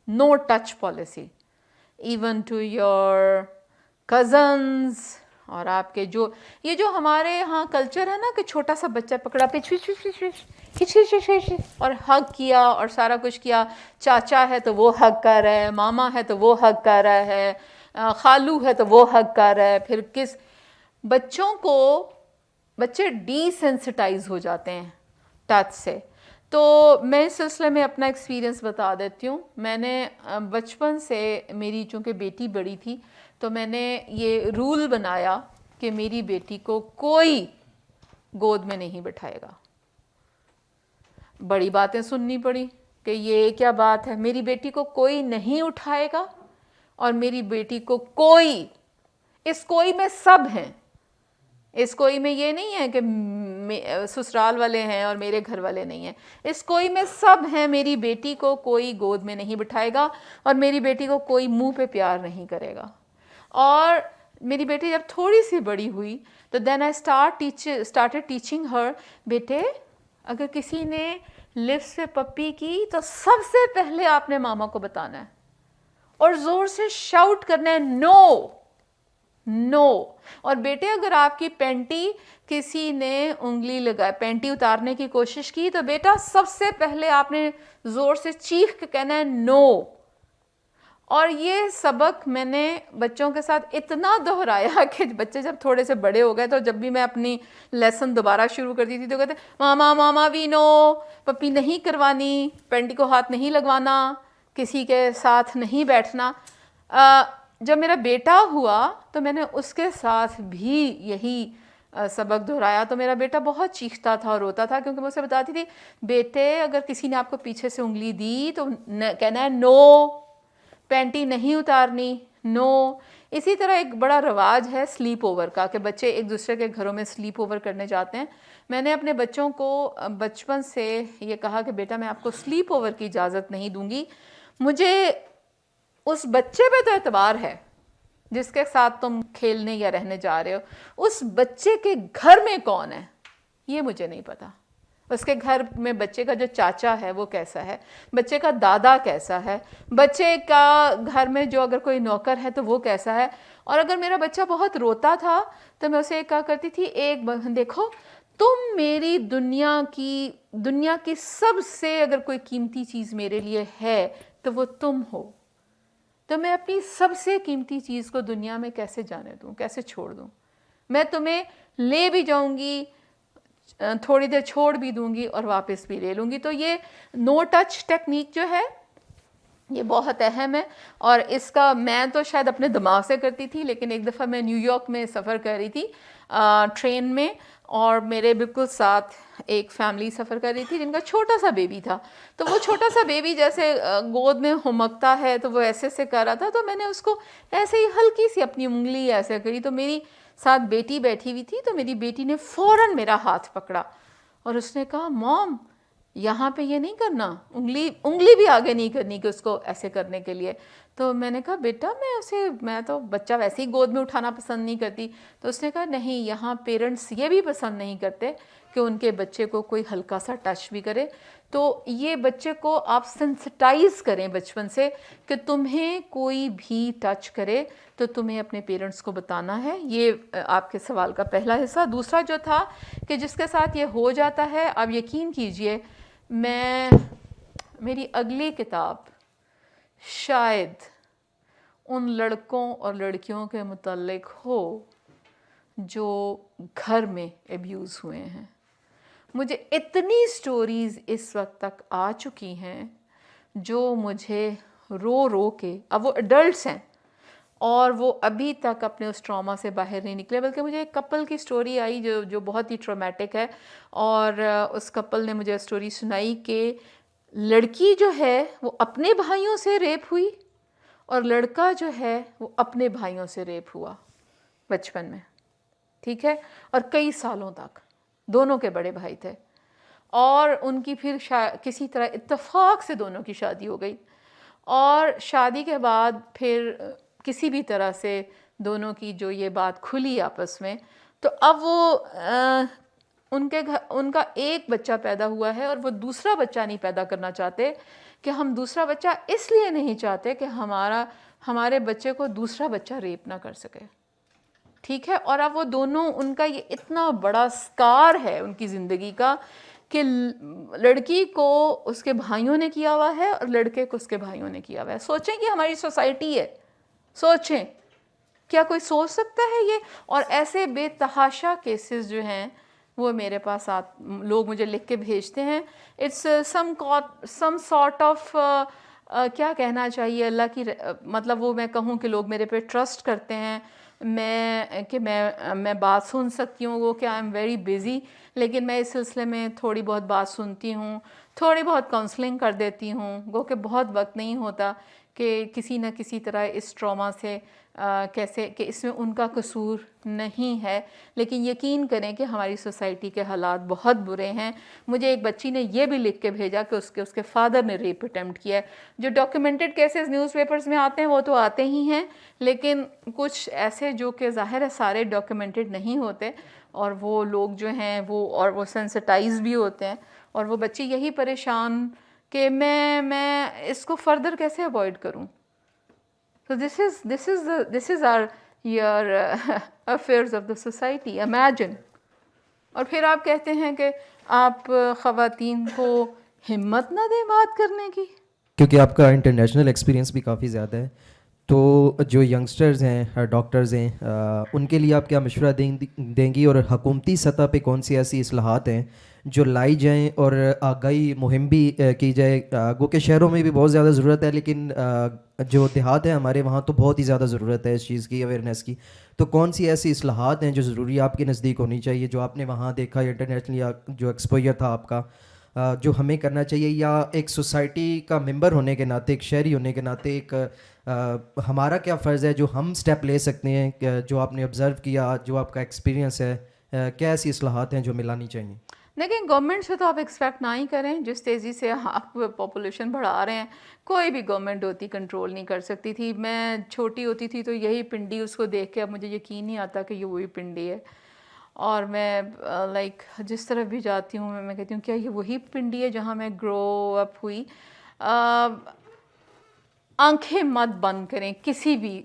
No touch policy. Even to your cousins, اور آپ کے جو یہ جو ہمارے ہاں کلچر ہے نا کہ چھوٹا سا بچہ پکڑا اور ہگ کیا اور سارا کچھ کیا. چاچا ہے تو وہ ہگ کر رہا ہے, ماما ہے تو وہ ہگ کر رہا ہے, خالو ہے تو وہ ہگ کر رہا ہے. پھر کس بچے ڈی سینسٹائز ہو جاتے ہیں ٹچ سے. تو میں اس سلسلے میں اپنا ایکسپیرینس بتا دیتی ہوں. میں نے بچپن سے, میری چونکہ بیٹی بڑی تھی تو میں نے یہ رول بنایا کہ میری بیٹی کو کوئی گود میں نہیں بٹھائے گا. بڑی باتیں سننی پڑی کہ یہ کیا بات ہے. میری بیٹی کو کوئی نہیں اٹھائے گا, اور میری بیٹی کو کوئی, اس کوئی میں سب ہیں. اس کوئی میں یہ نہیں ہے کہ سسرال والے ہیں اور میرے گھر والے نہیں ہیں. اس کوئی میں سب ہیں. میری بیٹی کو کوئی گود میں نہیں بٹھائے گا, اور میری بیٹی کو کوئی منہ پہ پیار نہیں کرے گا. اور میری بیٹی جب تھوڑی سی بڑی ہوئی تو دین آئی اسٹارٹیڈ ٹیچنگ ہر, بیٹے اگر کسی نے لپس پہ پپی کی تو سب سے پہلے آپ نے ماما کو بتانا ہے اور زور سے شاؤٹ کرنا ہے نو نو. اور بیٹے اگر آپ کی پینٹی کسی نے انگلی لگا پینٹی اتارنے کی کوشش کی تو بیٹا سب سے پہلے آپ نے زور سے چیخ کے کہنا ہے نو. اور یہ سبق میں نے بچوں کے ساتھ اتنا دہرایا کہ بچے جب تھوڑے سے بڑے ہو گئے تو جب بھی میں اپنی لیسن دوبارہ شروع کرتی تھی تو کہتے ماما ماما وی نو, پپی نہیں کروانی, پینٹی کو ہاتھ نہیں لگوانا, کسی کے ساتھ نہیں بیٹھنا. جب میرا بیٹا ہوا تو میں نے اس کے ساتھ بھی یہی سبق دہرایا. تو میرا بیٹا بہت چیختا تھا اور روتا تھا کیونکہ میں اسے بتاتی تھی بیٹے اگر کسی نے آپ کو پیچھے سے انگلی دی تو کہنا ہے نو, پینٹی نہیں اتارنی, نو. اسی طرح ایک بڑا رواج ہے سلیپ اوور کا کہ بچے ایک دوسرے کے گھروں میں سلیپ اوور کرنے جاتے ہیں. میں نے اپنے بچوں کو بچپن سے یہ کہا کہ بیٹا میں آپ کو سلیپ اوور کی اجازت نہیں دوں گی, مجھے اس بچے پہ تو اعتبار ہے جس کے ساتھ تم کھیلنے یا رہنے جا رہے ہو, اس بچے کے گھر میں کون ہے یہ مجھے نہیں پتا. اس کے گھر میں بچے کا جو چاچا ہے وہ کیسا ہے, بچے کا دادا کیسا ہے, بچے کا گھر میں جو اگر کوئی نوکر ہے تو وہ کیسا ہے. اور اگر میرا بچہ بہت روتا تھا تو میں اسے کہا کرتی تھی ایک دیکھو تم میری دنیا کی سب سے اگر کوئی قیمتی چیز میرے لیے ہے تو وہ تم ہو, تو میں اپنی سب سے قیمتی چیز کو دنیا میں کیسے جانے دوں, کیسے چھوڑ دوں. میں تمہیں لے بھی جاؤں گی, تھوڑی دیر چھوڑ بھی دوں گی اور واپس بھی لے لوں گی. تو یہ نو ٹچ ٹیکنیک جو ہے یہ بہت اہم ہے. اور اس کا میں تو شاید اپنے دماغ سے کرتی تھی, لیکن ایک دفعہ میں نیو یارک میں سفر کر رہی تھی ٹرین میں, اور میرے بالکل ساتھ ایک فیملی سفر کر رہی تھی جن کا چھوٹا سا بیبی تھا. تو وہ چھوٹا سا بیبی جیسے گود میں ہمکتا ہے تو وہ ایسے سے کر رہا تھا, تو میں نے اس کو ایسے ہی ہلکی سی اپنی انگلی ایسے کری. تو میری ساتھ بیٹی بیٹھی ہوئی تھی تو میری بیٹی نے فوراً میرا ہاتھ پکڑا اور اس نے کہا موم یہاں پہ یہ نہیں کرنا, انگلی بھی آگے نہیں کرنی کہ اس کو ایسے کرنے کے لیے. تو میں نے کہا بیٹا میں تو بچہ ویسے ہی گود میں اٹھانا پسند نہیں کرتی. تو اس نے کہا نہیں, یہاں پیرنٹس یہ بھی پسند نہیں کرتے کہ ان کے بچے کو کوئی ہلکا سا ٹچ بھی کرے. تو یہ بچے کو آپ سینسٹائز کریں بچپن سے کہ تمہیں کوئی بھی ٹچ کرے تو تمہیں اپنے پیرنٹس کو بتانا ہے. یہ آپ کے سوال کا پہلا حصہ. دوسرا جو تھا کہ جس کے ساتھ یہ ہو جاتا ہے, آپ یقین کیجئے میری اگلی کتاب شاید ان لڑکوں اور لڑکیوں کے متعلق ہو جو گھر میں ایبیوز ہوئے ہیں. مجھے اتنی سٹوریز اس وقت تک آ چکی ہیں جو مجھے رو رو کے, اب وہ ایڈلٹس ہیں اور وہ ابھی تک اپنے اس ٹراما سے باہر نہیں نکلے. بلکہ مجھے ایک کپل کی سٹوری آئی جو بہت ہی ٹرامیٹک ہے, اور اس کپل نے مجھے سٹوری سنائی کہ لڑکی جو ہے وہ اپنے بھائیوں سے ریپ ہوئی اور لڑکا جو ہے وہ اپنے بھائیوں سے ریپ ہوا بچپن میں, ٹھیک ہے, اور کئی سالوں تک. دونوں کے بڑے بھائی تھے اور ان کی پھر کسی طرح اتفاق سے دونوں کی شادی ہو گئی, اور شادی کے بعد پھر کسی بھی طرح سے دونوں کی جو یہ بات کھلی آپس میں, تو اب وہ ان کا ایک بچہ پیدا ہوا ہے اور وہ دوسرا بچہ نہیں پیدا کرنا چاہتے. کہ ہم دوسرا بچہ اس لیے نہیں چاہتے کہ ہمارے بچے کو دوسرا بچہ ریپ نہ کر سکے, ٹھیک ہے. اور اب وہ دونوں, ان کا یہ اتنا بڑا سکار ہے ان کی زندگی کا کہ لڑکی کو اس کے بھائیوں نے کیا ہوا ہے اور لڑکے کو اس کے بھائیوں نے کیا ہوا ہے. سوچیں کہ ہماری سوسائٹی ہے, سوچیں کیا کوئی سوچ سکتا ہے یہ. اور ایسے بے تحاشا کیسز جو ہیں وہ میرے پاس لوگ مجھے لکھ کے بھیجتے ہیں. اٹس سم سارٹ آف کیا کہنا چاہیے, اللہ کی مطلب وہ میں کہوں کہ لوگ میرے پہ ٹرسٹ کرتے ہیں میں بات سن سکتی ہوں. وہ کہ آئی ایم ویری بزی, لیکن میں اس سلسلے میں تھوڑی بہت بات سنتی ہوں, تھوڑی بہت کاؤنسلنگ کر دیتی ہوں. وہ کہ بہت وقت نہیں ہوتا کہ کسی نہ کسی طرح اس ٹراما سے کیسے کہ اس میں ان کا قصور نہیں ہے، لیکن یقین کریں کہ ہماری سوسائٹی کے حالات بہت برے ہیں. مجھے ایک بچی نے یہ بھی لکھ کے بھیجا کہ اس کے فادر نے ریپ اٹیمپٹ کیا ہے. جو ڈاکیومنٹڈ کیسز نیوز پیپرز میں آتے ہیں وہ تو آتے ہی ہیں، لیکن کچھ ایسے جو کہ ظاہر ہے سارے ڈاکیومنٹڈ نہیں ہوتے، اور وہ لوگ جو ہیں وہ سینسٹائز بھی ہوتے ہیں، اور وہ بچی یہی پریشان کہ میں اس کو فردر کیسے اوائڈ کروں. So this is our your affairs of the society. Imagine. اور پھر آپ کہتے ہیں کہ آپ خواتین کو ہمت نہ دیں بات کرنے کی. کیونکہ آپ کا انٹرنیشنل ایکسپیرینس بھی کافی زیادہ ہے، تو جو ینگسٹرز ہیں، ڈاکٹرز ہیں، ان کے لیے آپ کیا مشورہ دیں گی، اور حکومتی سطح پہ کون سی ایسی اصلاحات ہیں جو لائی جائیں اور آگاہی مہم بھی کی جائے؟ گو کہ شہروں میں بھی بہت زیادہ ضرورت ہے، لیکن جو دیہات ہیں ہمارے وہاں تو بہت ہی زیادہ ضرورت ہے اس چیز کی، اویئرنیس کی. تو کون سی ایسی اصلاحات ہیں جو ضروری آپ کے نزدیک ہونی چاہیے، جو آپ نے وہاں دیکھا یا انٹرنیشنل یا جو ایکسپوجر تھا آپ کا، جو ہمیں کرنا چاہیے، یا ایک سوسائٹی کا ممبر ہونے کے ناطے، ایک شہری ہونے کے ناطے ایک ہمارا کیا فرض ہے جو ہم سٹیپ لے سکتے ہیں، جو آپ نے آبزرو کیا، جو آپ کا ایکسپیرینس ہے، کیا ایسی اصلاحات ہیں جو ہمیں لانی چاہیے؟ لیکن گورنمنٹ سے تو آپ ایکسپیکٹ نہ ہی کریں. جس تیزی سے آپ پاپولیشن بڑھا رہے ہیں، کوئی بھی گورنمنٹ ہوتی کنٹرول نہیں کر سکتی تھی. میں چھوٹی ہوتی تھی تو یہی پنڈی، اس کو دیکھ کے اب مجھے یقین نہیں آتا کہ یہ وہی پنڈی ہے. اور میں لائک جس طرف بھی جاتی ہوں میں کہتی ہوں کیا یہ وہی پنڈی ہے جہاں میں گرو اپ ہوئی. آنکھیں مت بند کریں کسی بھی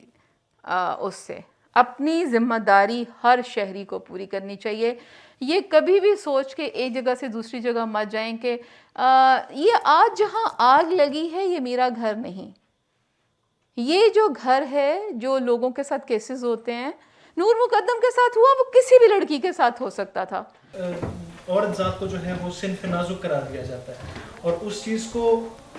اس سے. اپنی ذمہ داری ہر شہری کو پوری کرنی چاہیے. یہ کبھی بھی سوچ کے ایک جگہ سے دوسری جگہ مت جائیں کہ یہ آج جہاں آگ لگی ہے یہ میرا گھر نہیں. یہ جو گھر ہے، جو لوگوں کے ساتھ کیسز ہوتے ہیں، نور مقدم کے ساتھ ہوا، وہ کسی بھی لڑکی کے ساتھ ہو سکتا تھا. عورت ذات کو جو ہے وہ صنف نازک قرار دیا جاتا ہے، اور اس چیز کو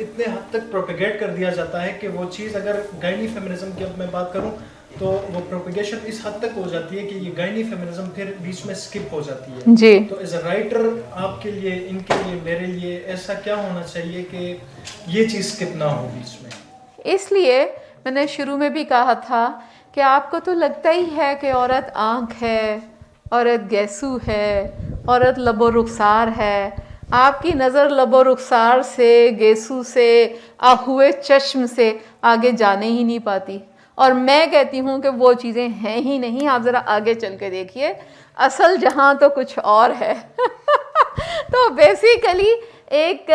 اتنے حد تک پروپیگیٹ کر دیا جاتا ہے کہ وہ چیز، اگر گائنی فیمنزم کی اب میں بات کروں تو وہ پروپیگیشن اس حد تک ہو جاتی ہے کہ یہ گائنی فیمنزم پھر بیچ میں سکپ ہو جاتی ہے. جی. تو ایز اے رائٹر آپ کے لیے، ان کے لیے، میرے لیے ایسا کیا ہونا چاہیے کہ یہ چیز سکپ نہ ہو بیچ میں؟ اس لیے میں نے شروع میں بھی کہا تھا کہ آپ کو تو لگتا ہی ہے کہ عورت آنکھ ہے، عورت گیسو ہے، عورت لب و رخسار ہے. آپ کی نظر لب و رخسار سے، گیسو سے، آہوئے چشم سے آگے جانے ہی نہیں پاتی. اور میں کہتی ہوں کہ وہ چیزیں ہیں ہی نہیں. آپ ذرا آگے چل کے دیکھیے، اصل جہاں تو کچھ اور ہے. تو بیسیکلی ایک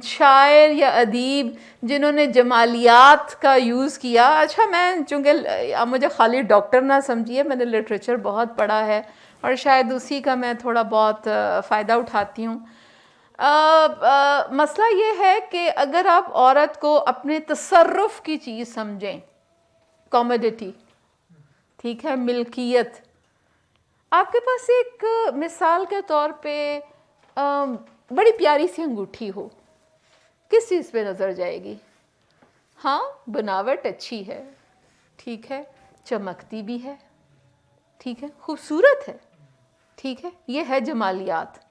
شاعر یا ادیب جنہوں نے جمالیات کا یوز کیا. اچھا، میں چونکہ مجھے خالی ڈاکٹر نہ سمجھیے، میں نے لٹریچر بہت پڑھا ہے اور شاید اسی کا میں تھوڑا بہت فائدہ اٹھاتی ہوں. مسئلہ یہ ہے کہ اگر آپ عورت کو اپنے تصرف کی چیز سمجھیں، کاموڈیٹی، ٹھیک ہے، ملکیت. آپ کے پاس ایک مثال کے طور پہ بڑی پیاری سی انگوٹھی ہو، کس چیز پہ نظر جائے گی؟ ہاں، بناوٹ اچھی ہے، ٹھیک ہے، چمکتی بھی ہے، ٹھیک ہے، خوبصورت ہے، ٹھیک ہے، یہ ہے جمالیات.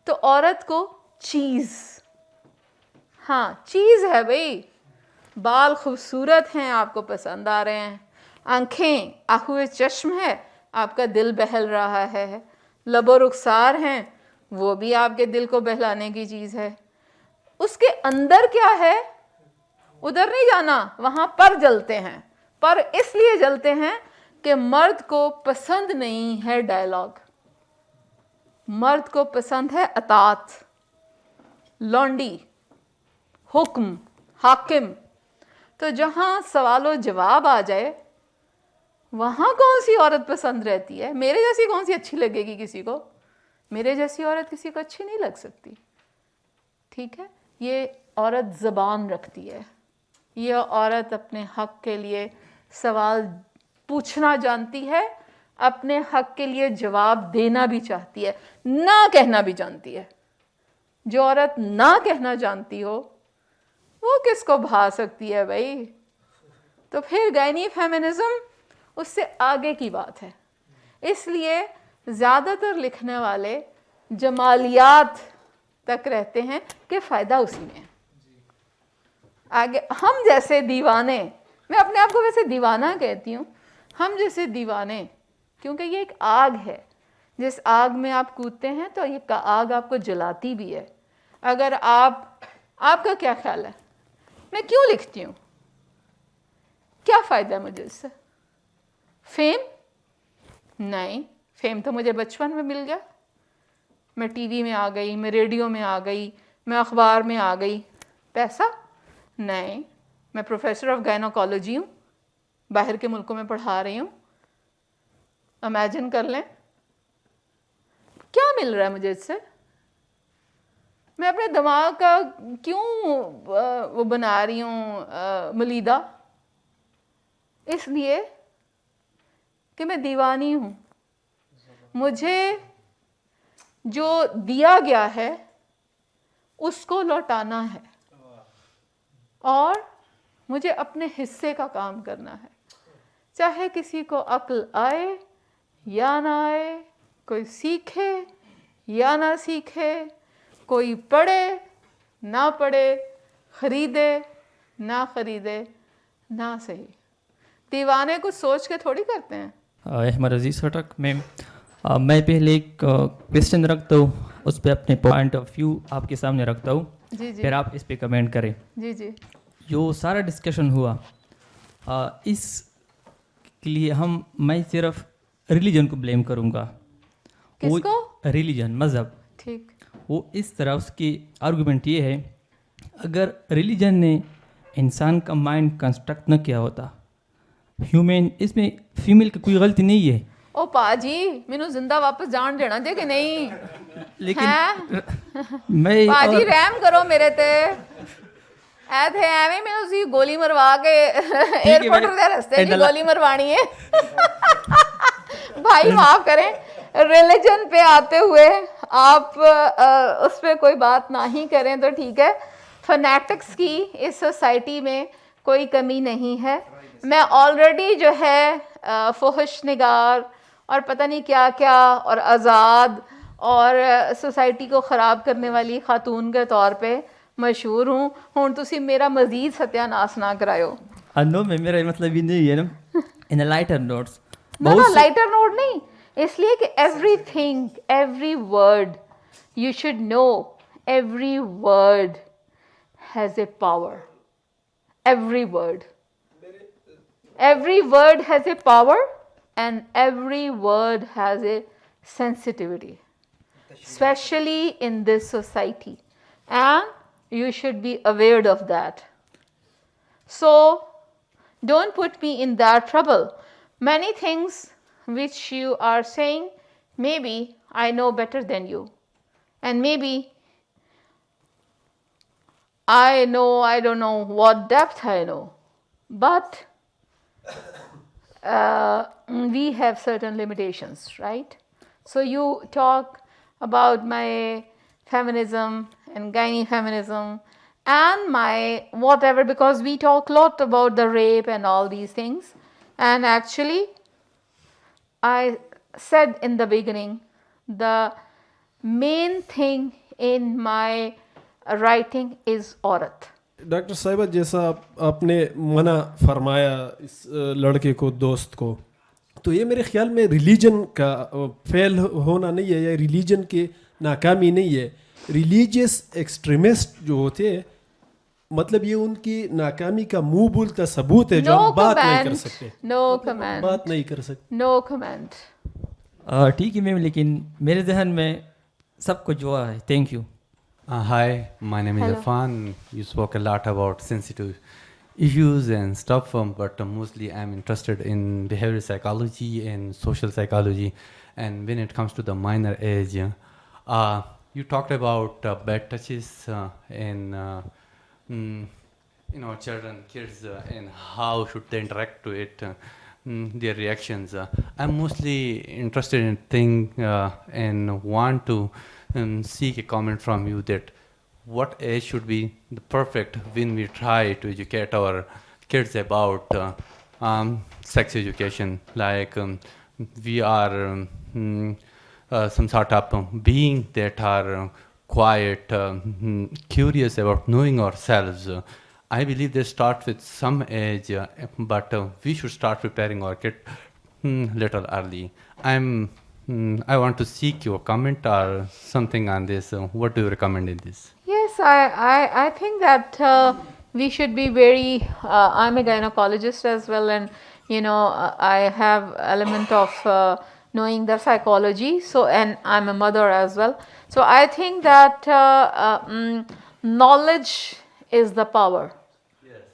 تو عورت کو چیز، ہاں چیز ہے بھئی، بال خوبصورت ہیں، آپ کو پسند آ رہے ہیں، آنکھیں آہوئے چشم ہے، آپ کا دل بہل رہا ہے، لب و رخسار ہیں، وہ بھی آپ کے دل کو بہلانے کی چیز ہے. اس کے اندر کیا ہے ادھر نہیں جانا، وہاں پر جلتے ہیں. پر اس لیے جلتے ہیں کہ مرد کو پسند نہیں ہے ڈائلاگ، مرد کو پسند ہے اطاعت، لونڈی، حکم، حاکم. تو جہاں سوال و جواب آ جائے وہاں کون سی عورت پسند رہتی ہے؟ میرے جیسی کون سی اچھی لگے گی کسی کو؟ میرے جیسی عورت کسی کو اچھی نہیں لگ سکتی، ٹھیک ہے. یہ عورت زبان رکھتی ہے، یہ عورت اپنے حق کے لیے سوال پوچھنا جانتی ہے، اپنے حق کے لیے جواب دینا بھی چاہتی ہے، نہ کہنا بھی جانتی ہے. جو عورت نہ کہنا جانتی ہو وہ کس کو بھا سکتی ہے بھائی؟ تو پھر گائنی فیمنزم اس سے آگے کی بات ہے. اس لیے زیادہ تر لکھنے والے جمالیات تک رہتے ہیں کہ فائدہ اسی میں ہے. آگے ہم جیسے دیوانے, میں اپنے آپ کو ویسے دیوانہ کہتی ہوں, ہم جیسے دیوانے, کیونکہ یہ ایک آگ ہے, جس آگ میں آپ کودتے ہیں تو یہ آگ آپ کو جلاتی بھی ہے. اگر آپ کا کیا خیال ہے, میں کیوں لکھتی ہوں, کیا فائدہ ہے مجھے اس سے؟ فیم؟ نہیں, فیم تو مجھے بچپن میں مل گیا, میں ٹی وی میں آ گئی, میں ریڈیو میں آ گئی, میں اخبار میں آ گئی. پیسہ؟ نہیں, میں پروفیسر آف گائنوکالوجی ہوں, باہر کے ملکوں میں پڑھا رہی ہوں. امیجن کر لیں کیا مل رہا ہے مجھے اس سے. میں اپنے دماغ کا کیوں وہ بنا رہی ہوں ملیدہ؟ اس لیے کہ میں دیوانی ہوں. مجھے جو دیا گیا ہے اس کو لوٹانا ہے, اور مجھے اپنے حصے کا کام کرنا ہے, چاہے کسی کو عقل آئے یا نہ آئے, کوئی سیکھے یا نہ سیکھے, کوئی پڑھے نہ پڑھے, خریدے نہ خریدے, نہ صحیح. دیوانے کچھ سوچ کے تھوڑی کرتے ہیں. احمد عزیز خٹک میم, میں پہلے ایک کویسچن رکھتا ہوں, اس پہ اپنے پوائنٹ آف ویو آپ کے سامنے رکھتا ہوں, جی جی پھر آپ اس پہ کمنٹ کریں. جی جی. جو سارا ڈسکشن ہوا اس کے لیے میں صرف ریلیجن کو بلیم کروں گا. کس کو؟ ریلیجن, مذہب. ٹھیک. وہ اس طرح اس کی آرگومنٹ یہ ہے, اگر ریلیجن نے انسان کا مائنڈ کنسٹرکٹ نہ کیا ہوتا, ہیومن, اس میں فیمیل کی کوئی غلطی نہیں ہے. او پا جی مینوں زندہ واپس جان دینا جے کہ نہیں, لیکن میں پا جی رحم کرو میرے تے, اے تھے ایویں مینوں سی گولی مروا کے ایئرپورٹ دے رستے جی گولی مروانی ہے. بھائی معاف کریں, ریلیجن پہ آتے ہوئے آپ اس پہ کوئی بات نہ ہی کریں تو ٹھیک ہے. فنیٹکس کی اس سوسائٹی میں کوئی کمی نہیں ہے. میں آلریڈی جو ہے فحش نگار اور پتہ نہیں کیا کیا اور آزاد اور سوسائٹی کو خراب کرنے والی خاتون کے طور پہ مشہور ہوں. ہوں تسی میرا مزید ستیہ ناس نہ کرایو. نو میں میرا مطلب یہ نہیں ہے نا, in lighter notes. No lighter note نہیں, اس لیے کہ everything, every word you should know, every word has a power. Every word, every word has a power and every word has a sensitivity, especially in this society, and you should be aware of that. So don't put me in that trouble. Many things which you are saying, maybe I know better than you, and maybe I don't know what depth I know, but we have certain limitations, right? So you talk about my feminism and gynae feminism and my whatever, because we talk a lot about the rape and all these things, and actually I said in the beginning, the main thing in my writing is عورت. ڈاکٹر صاحبہ, جیسا آپ نے منع فرمایا اس لڑکے کو, دوست کو, تو یہ میرے خیال میں ریلیجن کا فیل ہونا نہیں ہے, یا ریلیجن کی ناکامی نہیں ہے. ریلیجیس ایکسٹریمسٹ جو ہوتے ہیں, مطلب یہ ان کی ناکامی کا منہ بولتا ثبوت ہے, جو ہم بات نہیں کر سکتے. نو کمنٹ. بات نہیں کر سکتے. نو کمنٹ. ٹھیک ہے میم, لیکن میرے ذہن میں سب کچھ ہوا ہے. Thank you. Hi, my name is Irfan. You spoke a lot about sensitive issues and stuff, but mostly I'm interested in behavioral psychology and social psychology. And when it comes to the minor age, you talked about bad touches and children, kids, and how should they interact to it, their reactions. I'm mostly interested in things and want to seek a comment from you that what age should be the perfect when we try to educate our kids about sex education, like we are some sort of being that are quite curious about knowing ourselves. I believe they start with some age, but we should start preparing our kid little early. I want to seek your comment or something on this. What do you recommend in this? Yes, I think that we should be very, I'm a gynecologist as well, and I have element of knowing the psychology, so, and I'm a mother as well. So I think that knowledge is the power.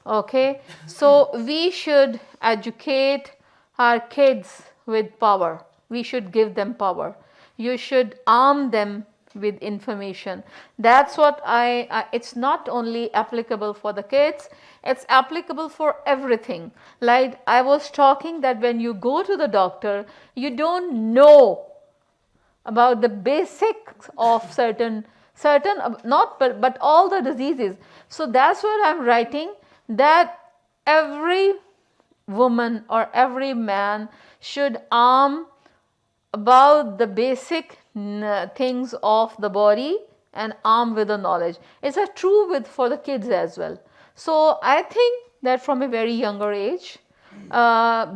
Okay, so we should educate our kids with power. We should give them power. You should arm them with information. That's what it's not only applicable for the kids, it's applicable for everything. Like I was talking that when you go to the doctor, you don't know about the basics of certain not but all the diseases. So that's what I'm writing, that every woman or every man should arm about the basic things of the body and arm with the knowledge. It's a true with for the kids as well. So I think that from a very younger age,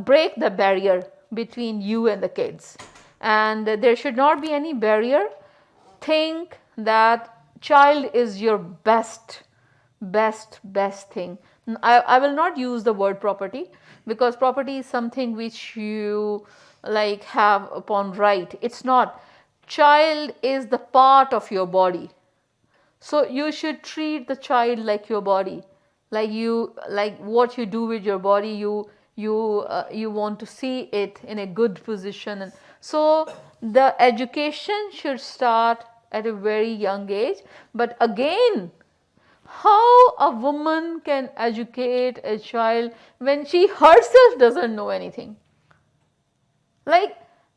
break the barrier between you and the kids, and there should not be any barrier. Think that child is your best thing. I will not use the word property, because property is something which you like have upon right. It's not. Child is the part of your body, so you should treat the child like your body, like what you do with your body, you want to see it in a good position. And so the education should start at a very young age. But again, how a woman can educate a child when she herself doesn't know anything? Like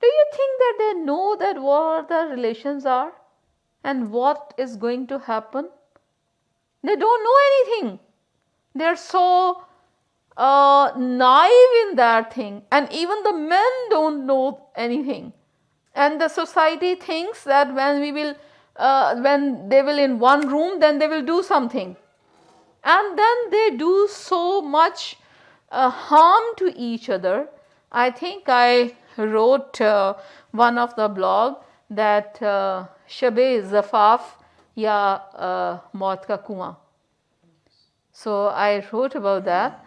do you think that they know that what the relations are and what is going to happen? They don't know anything. They are so naive in that thing, and even the men don't know anything. And the society thinks that when they will in one room, then they will do something, and then they do so much harm to each other. I think I wrote one of the blog that Shabe Zafaf ya Maut ka Kuan. So I wrote about that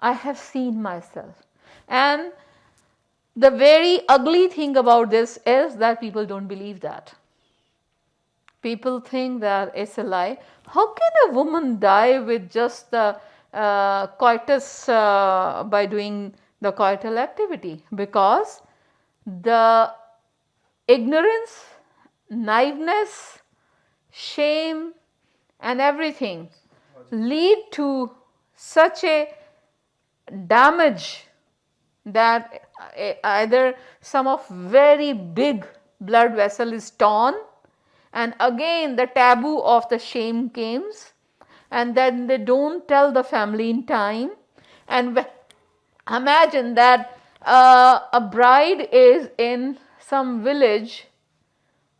I have seen myself, and the very ugly thing about this is that people don't believe that. People think that it's a lie. How can a woman die with just the coitus by doing the coital activity? Because the ignorance, naiveness, shame and everything lead to such a damage that either some of very big blood vessel is torn, and again the taboo of the shame comes, and then they don't tell the family in time. And imagine that a bride is in some village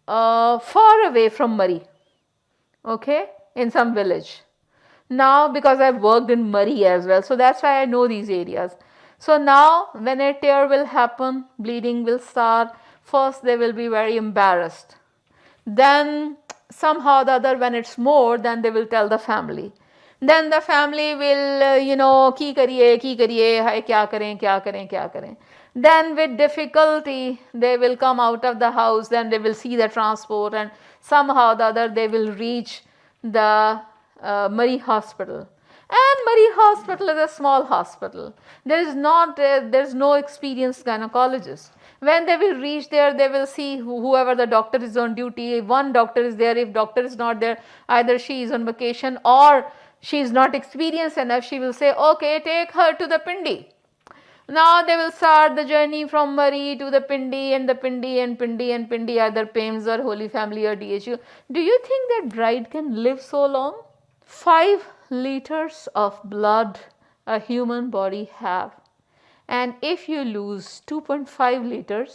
far away from Murree, okay, in some village. Now because I've worked in Murree as well, so that's why I know these areas. So now when a tear will happen, bleeding will start, first they will be very embarrassed. Then somehow the other, when it's more, then they will tell the family. Then the family will, ki kariye, hai kya karen. Then with difficulty they will come out of the house, then they will see the transport, and somehow the other they will reach the Murree Hospital. And Murree Hospital is a small hospital. There's no experienced gynecologist. When they will reach there, they will see whoever the doctor is on duty. If one doctor is there, if doctor is not there, either she is on vacation or she is not experienced enough, she will say, okay, take her to the Pindi. Now they will start the journey from Murree to the Pindi, and the Pindi, either PAIMS or Holy Family or DHU. Do you think that bride can live so long? 5 liters of blood a human body have, and if you lose 2.5 liters,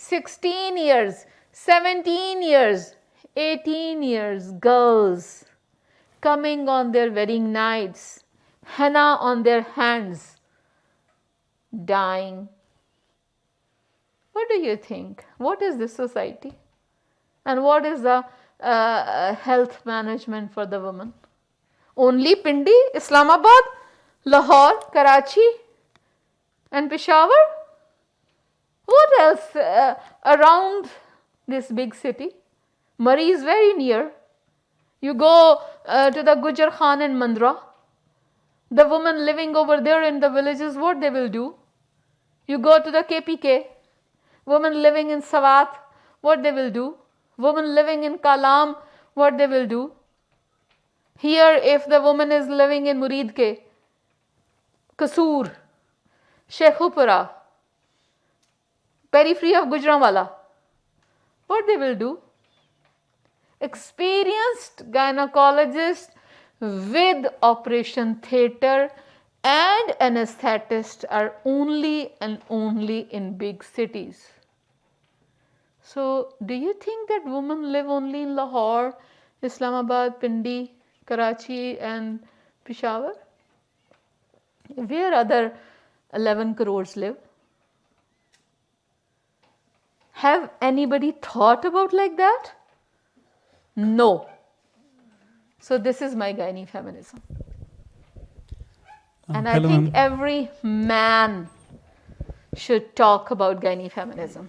16 years, 17 years, 18 years girls coming on their wedding nights, henna on their hands, dying. What do you think? What is this society? And what is the health management for the woman? Only Pindi, Islamabad, Lahore, Karachi and Peshawar? What else around this big city? Murree is very near. You go to the Gujar Khan in Mandra. The women living over there in the villages, what they will do? You go to the KPK. Women living in Sawat, what they will do? Women living in Kalam, what they will do? Here, if the woman is living in Muridke, Kasoor, Sheikhupura, periphery of Gujranwala, what they will do? Experienced gynecologist with operation theatre and anesthetist are only and only in big cities. So do you think that women live only in Lahore, Islamabad, Pindi, Karachi and Peshawar? Where other 11 crores live? Have anybody thought about like that? No. So this is my gynae feminism. And I think every man should talk about gynae feminism.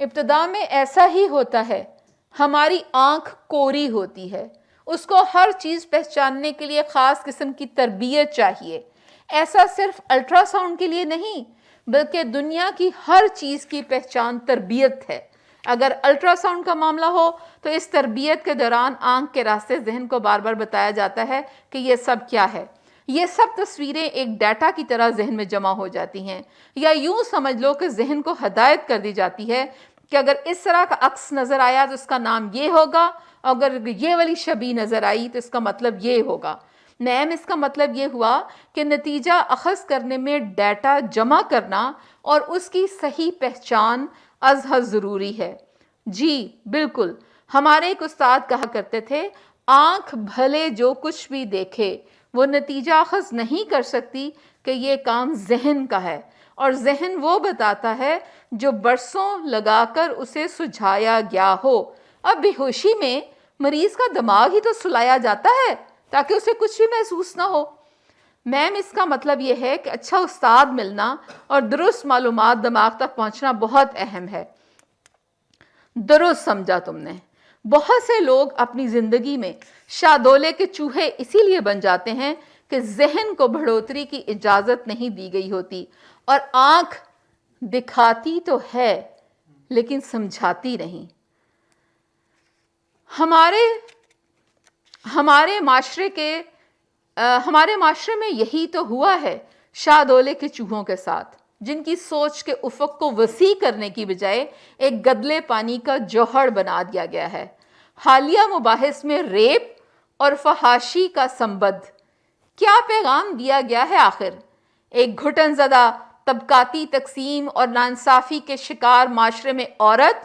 ابتدا میں ایسا ہی ہوتا ہے. ہماری آنکھ کوری ہوتی ہے, اس کو ہر چیز پہچاننے کے لیے خاص قسم کی تربیت چاہیے. ایسا صرف الٹرا ساؤنڈ کے لیے نہیں بلکہ دنیا کی ہر چیز کی پہچان تربیت ہے. اگر الٹرا ساؤنڈ کا معاملہ ہو تو اس تربیت کے دوران آنکھ کے راستے ذہن کو بار بار بتایا جاتا ہے کہ یہ سب کیا ہے. یہ سب تصویریں ایک ڈیٹا کی طرح ذہن میں جمع ہو جاتی ہیں, یا یوں سمجھ لو کہ ذہن کو ہدایت کر دی جاتی ہے کہ اگر اس طرح کا عکس نظر آیا تو اس کا نام یہ ہوگا, اگر یہ والی شبیہ نظر آئی تو اس کا مطلب یہ ہوگا. نعم, اس کا مطلب یہ ہوا کہ نتیجہ اخذ کرنے میں ڈیٹا جمع کرنا اور اس کی صحیح پہچان از حد ضروری ہے. جی بالکل, ہمارے ایک استاد کہا کرتے تھے, آنکھ بھلے جو کچھ بھی دیکھے وہ نتیجہ اخذ نہیں کر سکتی کہ یہ کام ذہن کا ہے, اور ذہن وہ بتاتا ہے جو برسوں لگا کر اسے سجھایا گیا ہو. اب بے ہوشی میں مریض کا دماغ ہی تو سلایا جاتا ہے تاکہ اسے کچھ بھی محسوس نہ ہو. میم, اس کا مطلب یہ ہے کہ اچھا استاد ملنا اور درست معلومات دماغ تک پہنچنا بہت اہم ہے. درست سمجھا تم نے. بہت سے لوگ اپنی زندگی میں شادولے کے چوہے اسی لیے بن جاتے ہیں کہ ذہن کو بڑھوتری کی اجازت نہیں دی گئی ہوتی, اور آنکھ دکھاتی تو ہے لیکن سمجھاتی نہیں. ہمارے معاشرے میں یہی تو ہوا ہے شادولے کے چوہوں کے ساتھ, جن کی سوچ کے افق کو وسیع کرنے کی بجائے ایک گدلے پانی کا جوہر بنا دیا گیا ہے. حالیہ مباحث میں ریپ اور فحاشی کا سمبد کیا پیغام دیا گیا ہے آخر؟ ایک گھٹن زدہ طبقاتی تقسیم اور ناانصافی کے شکار معاشرے میں عورت,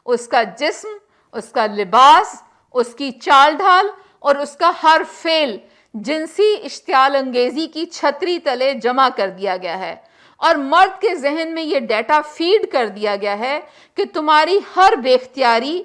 اس کا جسم, اس کا لباس, اس کی چال ڈھال اور اس کا ہر فعل جنسی اشتعال انگیزی کی چھتری تلے جمع کر دیا گیا ہے, اور مرد کے ذہن میں یہ ڈیٹا فیڈ کر دیا گیا ہے کہ تمہاری ہر بے اختیاری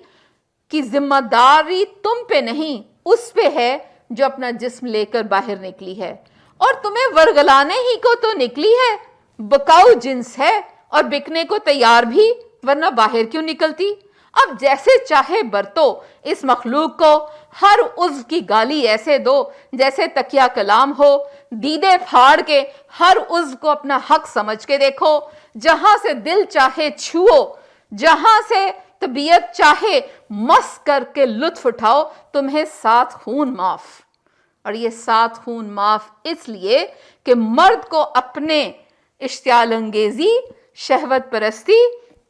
کی ذمہ داری تم پہ نہیں, اس پہ ہے جو اپنا جسم لے کر باہر نکلی ہے, اور تمہیں ورگلانے ہی کو تو نکلی ہے. بکاؤ جنس ہے اور بکنے کو تیار بھی, ورنہ باہر کیوں نکلتی؟ اب جیسے چاہے برتو اس مخلوق کو, ہر عضو کی گالی ایسے دو جیسے تکیہ کلام ہو, دیدے پھاڑ کے ہر عضو کو اپنا حق سمجھ کے دیکھو, جہاں سے دل چاہے چھو, جہاں سے طبیعت چاہے مس کر کے لطف اٹھاؤ, تمہیں 7 خون معاف. اور یہ 7 خون معاف اس لیے کہ مرد کو اپنے اشتعال انگیزی, شہوت پرستی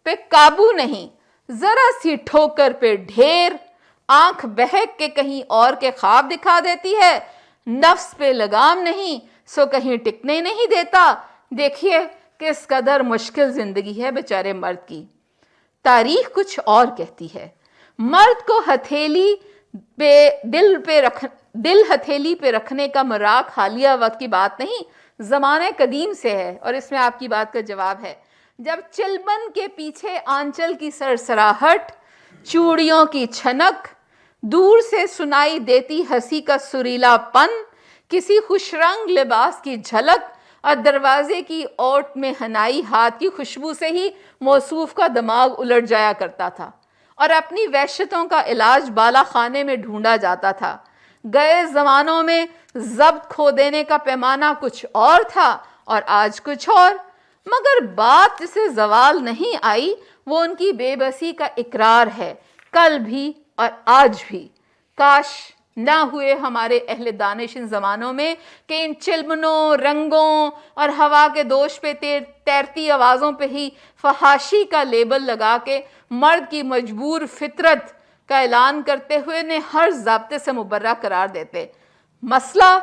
پہ قابو نہیں. ذرا سی ٹھوکر پہ ڈھیر, آنکھ بہک کے کہیں اور کے خواب دکھا دیتی ہے. نفس پہ لگام نہیں سو کہیں ٹکنے نہیں دیتا. دیکھیے کس قدر مشکل زندگی ہے بیچارے مرد کی. تاریخ کچھ اور کہتی ہے. مرد کو دل ہتھیلی پہ رکھنے کا مراق حالیہ وقت کی بات نہیں, زمانہ قدیم سے ہے, اور اس میں آپ کی بات کا جواب ہے. جب چلبن کے پیچھے آنچل کی سرسراہٹ, چوڑیوں کی چھنک, دور سے سنائی دیتی ہنسی کا سریلا پن, کسی خوش رنگ لباس کی جھلک, اور دروازے کی اوٹ میں ہنائی ہاتھ کی خوشبو سے ہی موصوف کا دماغ الٹ جایا کرتا تھا, اور اپنی وحشتوں کا علاج بالا خانے میں ڈھونڈا جاتا تھا. گئے زمانوں میں ضبط کھو دینے کا پیمانہ کچھ اور تھا اور آج کچھ اور, مگر بات جسے زوال نہیں آئی وہ ان کی بے بسی کا اقرار ہے, کل بھی اور آج بھی. کاش نہ ہوئے ہمارے اہل دانش ان زمانوں میں کہ ان چلمنوں, رنگوں اور ہوا کے دوش پہ تیرتی آوازوں پہ ہی فحاشی کا لیبل لگا کے مرد کی مجبور فطرت کا اعلان کرتے ہوئے انہیں ہر ضابطے سے مبرہ قرار دیتے. مسئلہ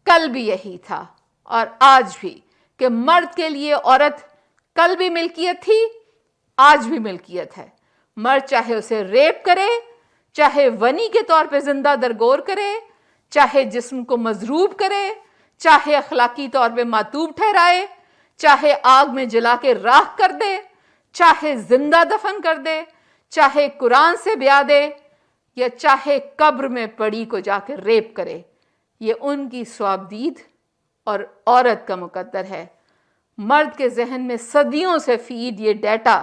کل بھی یہی تھا اور آج بھی کہ مرد کے لیے عورت کل بھی ملکیت تھی, آج بھی ملکیت ہے. مرد چاہے اسے ریپ کرے, چاہے ونی کے طور پہ زندہ درگور کرے, چاہے جسم کو مضروب کرے, چاہے اخلاقی طور پہ معتوب ٹھہرائے, چاہے آگ میں جلا کے راکھ کر دے, چاہے زندہ دفن کر دے, چاہے قرآن سے بیاہ دے, یا چاہے قبر میں پڑی کو جا کے ریپ کرے. یہ ان کی صوابدید اور عورت کا مقدر ہے. مرد کے ذہن میں صدیوں سے فیڈ یہ data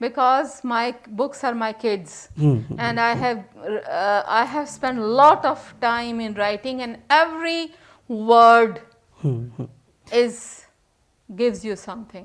because my books are my kids and I have spent a lot of time in writing and every word gives you something.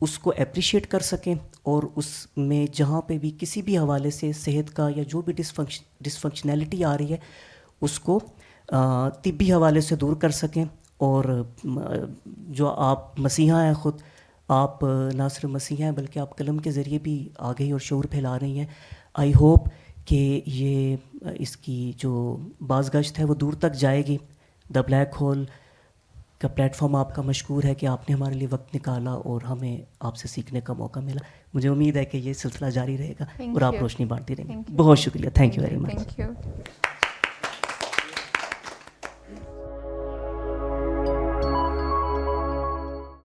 اس کو اپریشیٹ کر سکیں اور اس میں جہاں پہ بھی کسی بھی حوالے سے صحت کا یا جو بھی ڈسفنکشنلٹی آ رہی ہے اس کو طبی حوالے سے دور کر سکیں. اور جو آپ مسیحا ہیں خود، آپ نہ صرف مسیحا ہیں بلکہ آپ قلم کے ذریعے بھی آگہی اور شعور پھیلا رہی ہیں. آئی ہوپ کہ یہ اس کی جو بازگشت ہے وہ دور تک جائے گی. دا بلیک ہول کا پلیٹ فارم آپ کا مشکور ہے کہ آپ نے ہمارے لیے وقت نکالا اور ہمیں آپ سے سیکھنے کا موقع ملا. مجھے امید ہے کہ یہ سلسلہ جاری رہے گا اور آپ روشنی بانٹتی رہیں گی. بہت شکریہ. Thank you very much. Thank you.